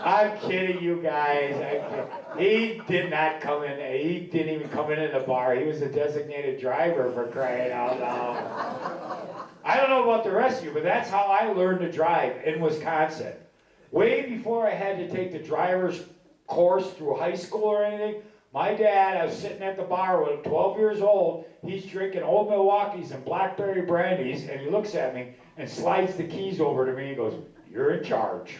I'm kidding you guys. He did not come in. He didn't even come in the bar. He was a designated driver, for crying out loud. I don't know about the rest of you, but that's how I learned to drive in Wisconsin. Way before I had to take the driver's course through high school or anything, my dad, I was sitting at the bar when I'm 12 years old. He's drinking Old Milwaukee's and blackberry brandies, and he looks at me and slides the keys over to me and goes, "You're in charge."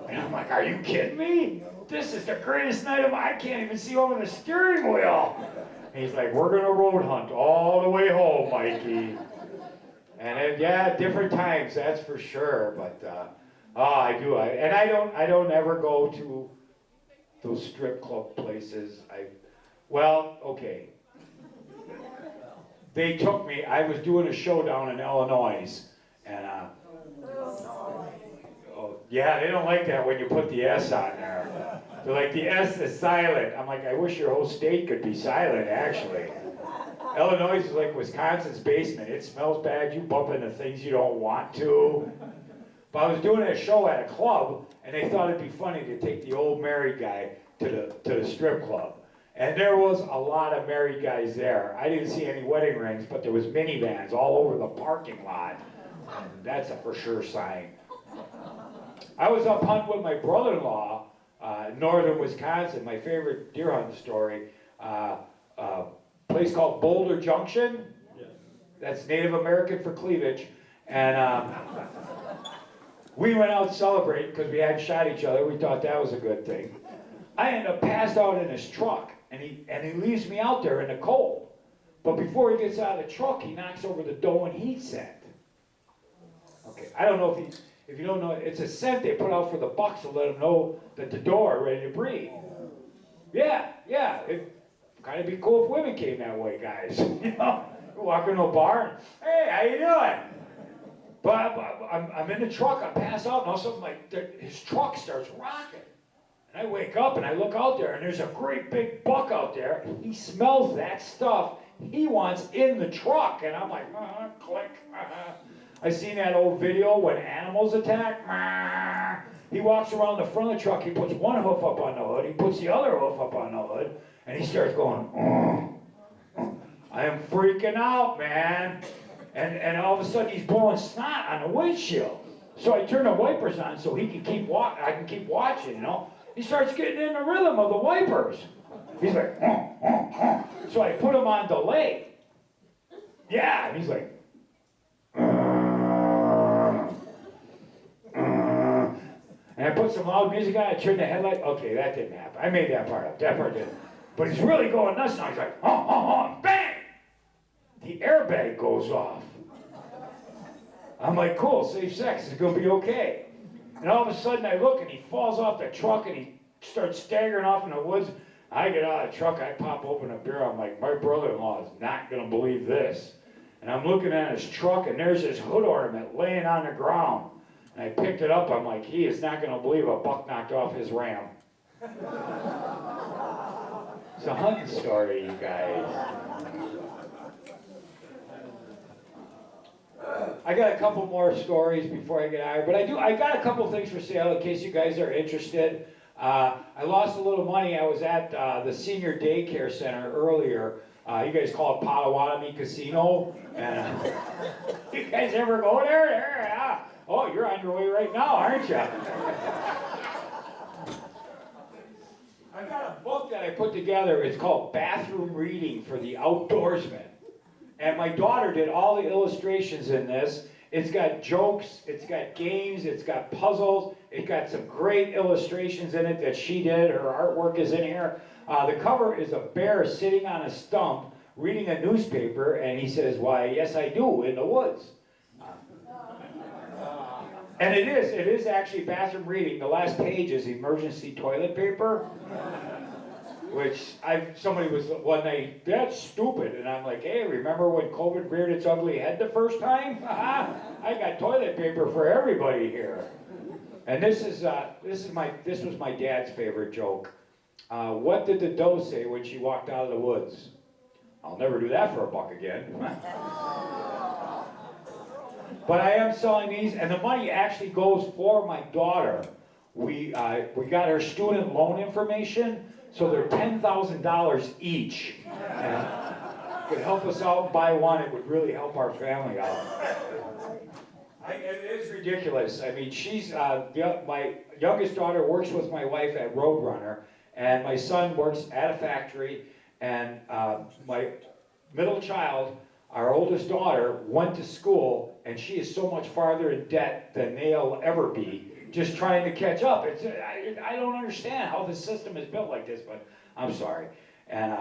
And I'm like, "Are you kidding me? This is the greatest night of my, I can't even see over the steering wheel." And he's like, "We're gonna road hunt all the way home, Mikey." And then, yeah, different times, that's for sure. But I do. I don't ever go to those strip club places. Okay. They took me. I was doing a show down in Illinois, and yeah, they don't like that when you put the S on there. They're like, the S is silent. I'm like, I wish your whole state could be silent, actually. Illinois is like Wisconsin's basement. It smells bad. You bump into things you don't want to. But I was doing a show at a club, and they thought it'd be funny to take the old married guy to the strip club. And there was a lot of married guys there. I didn't see any wedding rings, but there was minivans all over the parking lot. And that's a for sure sign. I was up hunting with my brother-in-law, northern Wisconsin. My favorite deer hunting story. Place called Boulder Junction. That's Native American for cleavage. And we went out celebrating because we hadn't shot each other. We thought that was a good thing. I end up passed out in his truck, and he leaves me out there in the cold. But before he gets out of the truck, he knocks over the dough and heat scent. Okay, I don't know if you don't know, it's a scent they put out for the bucks to let them know that the doe are ready to breed. Yeah, it'd kind of be cool if women came that way, guys. You know, you walk into a bar and, "Hey, how you doing?" But I'm in the truck, I pass out, and all of a sudden his truck starts rocking. And I wake up and I look out there, and there's a great big buck out there. He smells that stuff he wants in the truck. And I'm like, click. I seen that old video when animals attack. He walks around the front of the truck, he puts one hoof up on the hood, he puts the other hoof up on the hood, and he starts going, I am freaking out, man. And all of a sudden he's blowing snot on the windshield. So I turn the wipers on so he can keep I can keep watching, you know. He starts getting in the rhythm of the wipers. He's like, So I put him on delay. Yeah, and he's like, and I put some loud music on, I turned the headlight. Okay, that didn't happen. I made that part up. That part didn't. But he's really going nuts now. He's like, bang! The airbag goes off. I'm like, cool, safe sex, it's gonna be okay. And all of a sudden I look and he falls off the truck and he starts staggering off in the woods. I get out of the truck, I pop open a beer, I'm like, my brother-in-law is not gonna believe this. And I'm looking at his truck and there's his hood ornament laying on the ground. And I picked it up, I'm like, he is not gonna believe a buck knocked off his ram. It's a hunting story, you guys. I got a couple more stories before I get out of here, but I got a couple things for sale in case you guys are interested. I lost a little money. I was at the senior daycare center earlier. You guys call it Potawatomi Casino. And you guys ever go there? Oh, you're on your way right now, aren't you? I got a book that I put together. It's called Bathroom Reading for the Outdoorsman. And my daughter did all the illustrations in this. It's got jokes, it's got games, it's got puzzles, it's got some great illustrations in it that she did. Her artwork is in here. The cover is a bear sitting on a stump reading a newspaper, and he says, "Why, yes, I do, in the woods." And it is actually bathroom reading. The last page is emergency toilet paper, which somebody was one night, "That's stupid," and I'm like, "Hey, remember when COVID reared its ugly head the first time? I got toilet paper for everybody here." And this was my dad's favorite joke. What did the doe say when she walked out of the woods? "I'll never do that for a buck again." But I am selling these, and the money actually goes for my daughter. We got her student loan information, so they're $10,000 each. And if it could help us out and buy one, it would really help our family out. It is ridiculous. I mean, my youngest daughter works with my wife at Roadrunner, and my son works at a factory, and my middle child, our oldest daughter, went to school, and she is so much farther in debt than they'll ever be, just trying to catch up. I don't understand how the system is built like this, but I'm sorry. And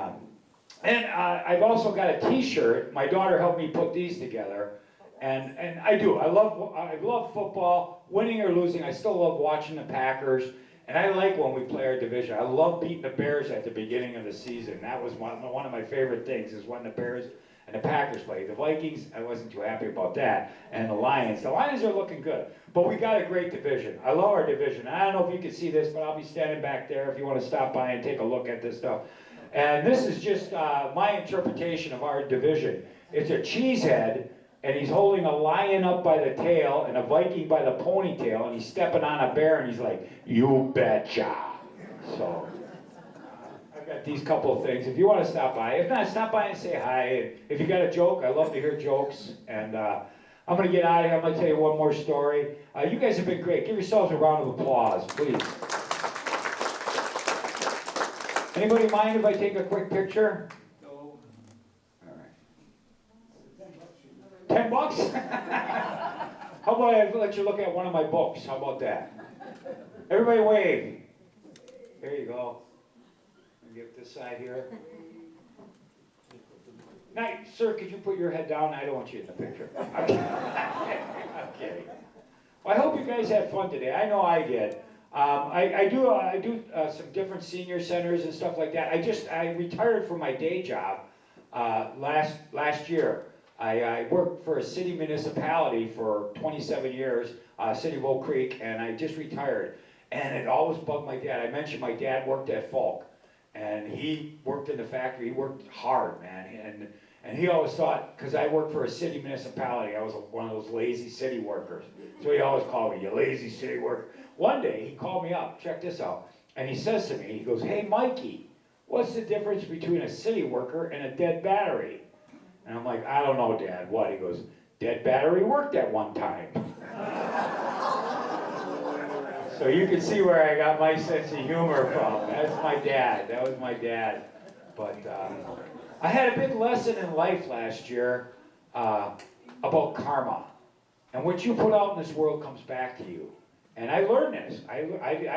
I've also got a T-shirt. My daughter helped me put these together, and I do. I love football, winning or losing. I still love watching the Packers, and I like when we play our division. I love beating the Bears at the beginning of the season. That was one of my favorite things, is when the Bears and the Packers played. The Vikings, I wasn't too happy about that. And the Lions are looking good. But we got a great division. I love our division. I don't know if you can see this, but I'll be standing back there if you want to stop by and take a look at this stuff. And this is just my interpretation of our division. It's a cheesehead, and he's holding a lion up by the tail and a Viking by the ponytail, and he's stepping on a bear, and he's like, "You betcha." So I've got these couple of things. If you want to stop by, if not, stop by and say hi. And if you got a joke, I love to hear jokes. And I'm going to get out of here. I'm going to tell you one more story. You guys have been great. Give yourselves a round of applause, please. Anybody mind if I take a quick picture? No. All right. $10? How about I let you look at one of my books? How about that? Everybody wave. There you go. Get this side here. Now, sir, could you put your head down? I don't want you in the picture. I'm kidding. Well, I hope you guys had fun today. I know I did. I do some different senior centers and stuff like that. I retired from my day job last year. I worked for a city municipality for 27 years, City of Oak Creek, and I just retired. And it always bugged my dad. I mentioned my dad worked at Falk. And he worked in the factory. He worked hard, man. And he always thought, because I worked for a city municipality, I was one of those lazy city workers. So he always called me, "You lazy city worker." One day, he called me up. Check this out. And he says to me, he goes, "Hey, Mikey, what's the difference between a city worker and a dead battery?" And I'm like, "I don't know, Dad." "What?" He goes, "Dead battery worked at one time." So you can see where I got my sense of humor from. That's my dad. That was my dad. But I had a big lesson in life last year about karma. And what you put out in this world comes back to you. And I learned this. I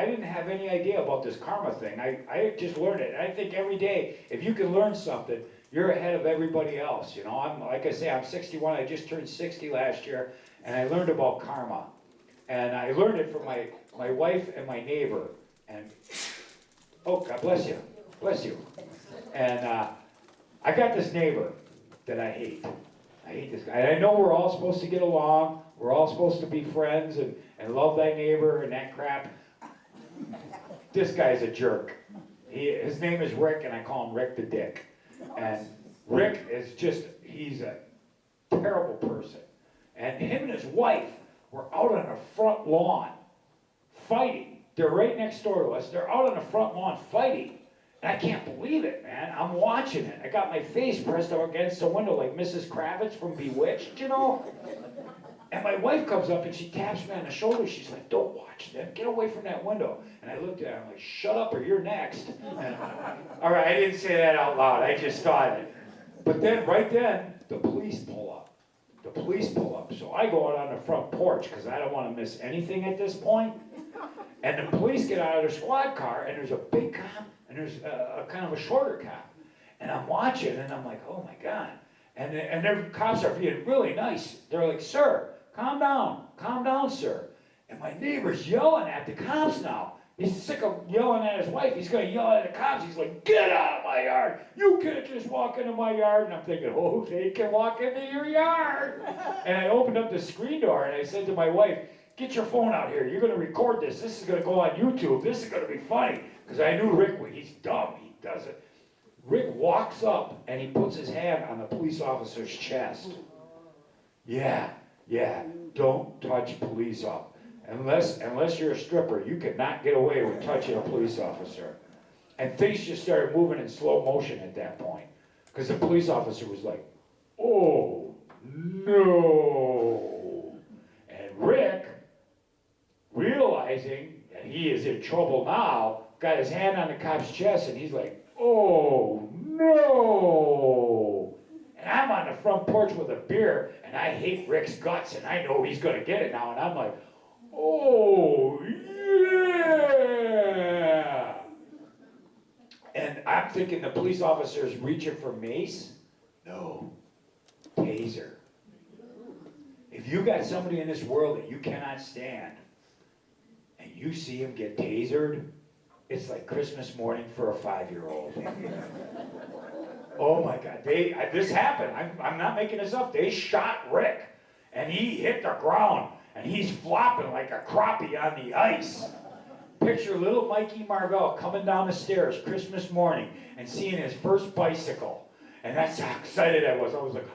didn't have any idea about this karma thing. I just learned it. And I think every day, if you can learn something, you're ahead of everybody else. You know, like I say, I'm 61. I just turned 60 last year. And I learned about karma. And I learned it from my wife and my neighbor. And, oh, God bless you. Bless you. And I got this neighbor that I hate. I hate this guy. And I know we're all supposed to get along. We're all supposed to be friends and love thy neighbor and that crap. This guy's a jerk. His name is Rick, and I call him Rick the Dick. And Rick is he's a terrible person. And him and his wife were out on the front lawn fighting. They're right next door to us. They're out on the front lawn fighting. And I can't believe it, man. I'm watching it. I got my face pressed up against the window like Mrs. Kravitz from Bewitched, you know? And my wife comes up and she taps me on the shoulder. She's like, "Don't watch them. Get away from that window." And I looked at her. I'm like, "Shut up or you're next." And, all right, I didn't say that out loud. I just thought it. But then, right then, the police pull up. The police pull up. So I go out on the front porch because I don't want to miss anything at this point. And the police get out of their squad car, and there's a big cop, and there's a kind of a shorter cop. And I'm watching, and I'm like, oh my God. And their cops are being really nice. They're like, sir, calm down, sir. And my neighbor's yelling at the cops now. He's sick of yelling at his wife. He's going to yell at the cops. He's like, get out of my yard. You can't just walk into my yard. And I'm thinking, oh, they can walk into your yard. And I opened up the screen door, and I said to my wife, get your phone out here. You're going to record this. This is going to go on YouTube. This is going to be funny. Because I knew Rick, he's dumb. He does it. Rick walks up, and he puts his hand on the police officer's chest. Yeah, don't touch police officers. Unless you're a stripper, you cannot get away with touching a police officer. And things just started moving in slow motion at that point. Because the police officer was like, oh, no. And Rick, realizing that he is in trouble now, got his hand on the cop's chest, and he's like, oh, no. And I'm on the front porch with a beer, and I hate Rick's guts, and I know he's going to get it now. And I'm like, oh, yeah. And I'm thinking the police officer's reaching for mace. No, taser. If you got somebody in this world that you cannot stand, and you see him get tasered, it's like Christmas morning for a 5-year-old. Oh my God, this happened. I'm not making this up. They shot Rick, and he hit the ground, and he's flopping like a crappie on the ice. Picture little Mikey Marvell coming down the stairs Christmas morning and seeing his first bicycle. And that's how excited I was. I was like,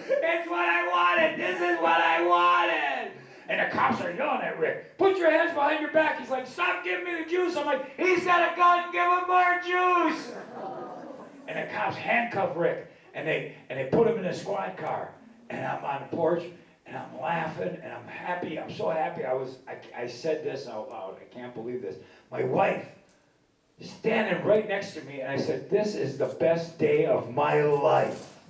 it's what I wanted. This is what I wanted. And the cops are yelling at Rick, put your hands behind your back. He's like, stop giving me the juice. I'm like, he's got a gun, give him more juice. And the cops handcuff Rick, and they put him in a squad car. And I'm on the porch, and I'm laughing, and I'm happy. I'm so happy. I said this out loud. I can't believe this. My wife is standing right next to me, and I said, this is the best day of my life.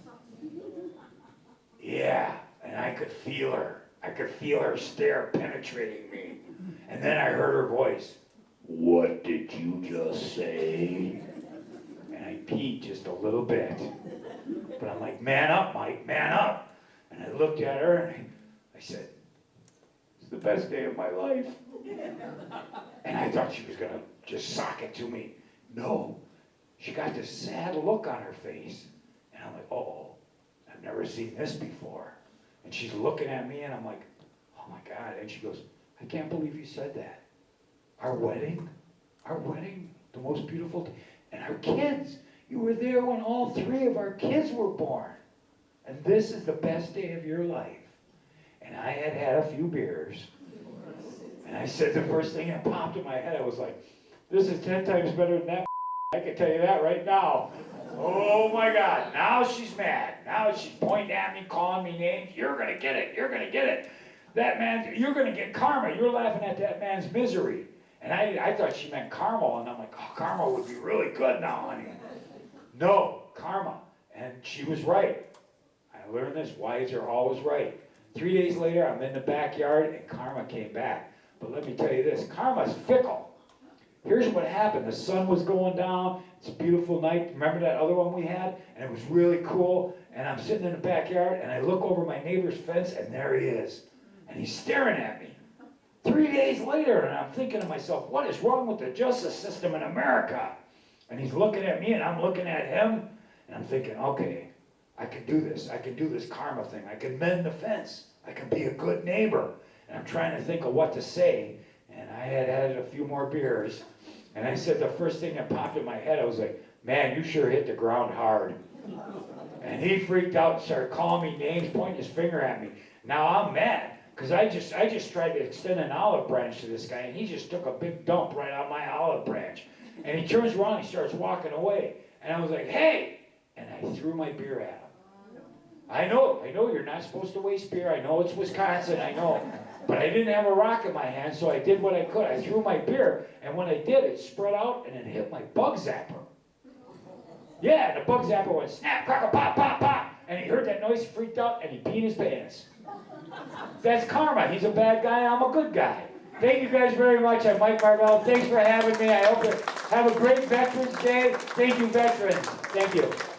Yeah, and I could feel her. I could feel her stare penetrating me. And then I heard her voice, what did you just say? And I peed just a little bit. But I'm like, man up, Mike, man up. And I looked at her, and I said, it's the best day of my life. And I thought she was going to just sock it to me. No, she got this sad look on her face. And I'm like, uh-oh, I've never seen this before. And she's looking at me, and I'm like, oh my God. And she goes, I can't believe you said that. Our wedding, the most beautiful thing. And our kids, you were there when all 3 of our kids were born. And this is the best day of your life. And I had had a few beers. And I said the first thing that popped in my head, I was like, this is 10 times better than that. I can tell you that right now. Oh my God, now she's mad. Now she's pointing at me, calling me names. You're going to get it. You're going to get it. That man, you're going to get karma. You're laughing at that man's misery. And I thought she meant karma. And I'm like, oh, karma would be really good now, honey. No, karma. And she was right. I learned this. Wives are always right. 3 days later, I'm in the backyard, and karma came back. But let me tell you this. Karma's fickle. Here's what happened. The sun was going down. It's a beautiful night. Remember that other one we had? And it was really cool. And I'm sitting in the backyard, and I look over my neighbor's fence, and there he is. And he's staring at me. 3 days later, and I'm thinking to myself, what is wrong with the justice system in America? And he's looking at me, and I'm looking at him, and I'm thinking, okay, I can do this. I can do this karma thing. I can mend the fence. I can be a good neighbor. And I'm trying to think of what to say. And I had had a few more beers. And I said the first thing that popped in my head, I was like, man, you sure hit the ground hard. And he freaked out and started calling me names, pointing his finger at me. Now I'm mad, because I just tried to extend an olive branch to this guy, and he just took a big dump right on my olive branch. And he turns around, he starts walking away. And I was like, hey! And I threw my beer at him. I know you're not supposed to waste beer. I know it's Wisconsin, I know. But I didn't have a rock in my hand, so I did what I could. I threw my beer, and when I did, it spread out, and it hit my bug zapper. Yeah, the bug zapper went snap, crackle, pop, pop, pop. And he heard that noise, he freaked out, and he peed his pants. That's karma. He's a bad guy, I'm a good guy. Thank you guys very much. I'm Mike Marvell. Thanks for having me. I hope you have a great Veterans Day. Thank you, veterans. Thank you.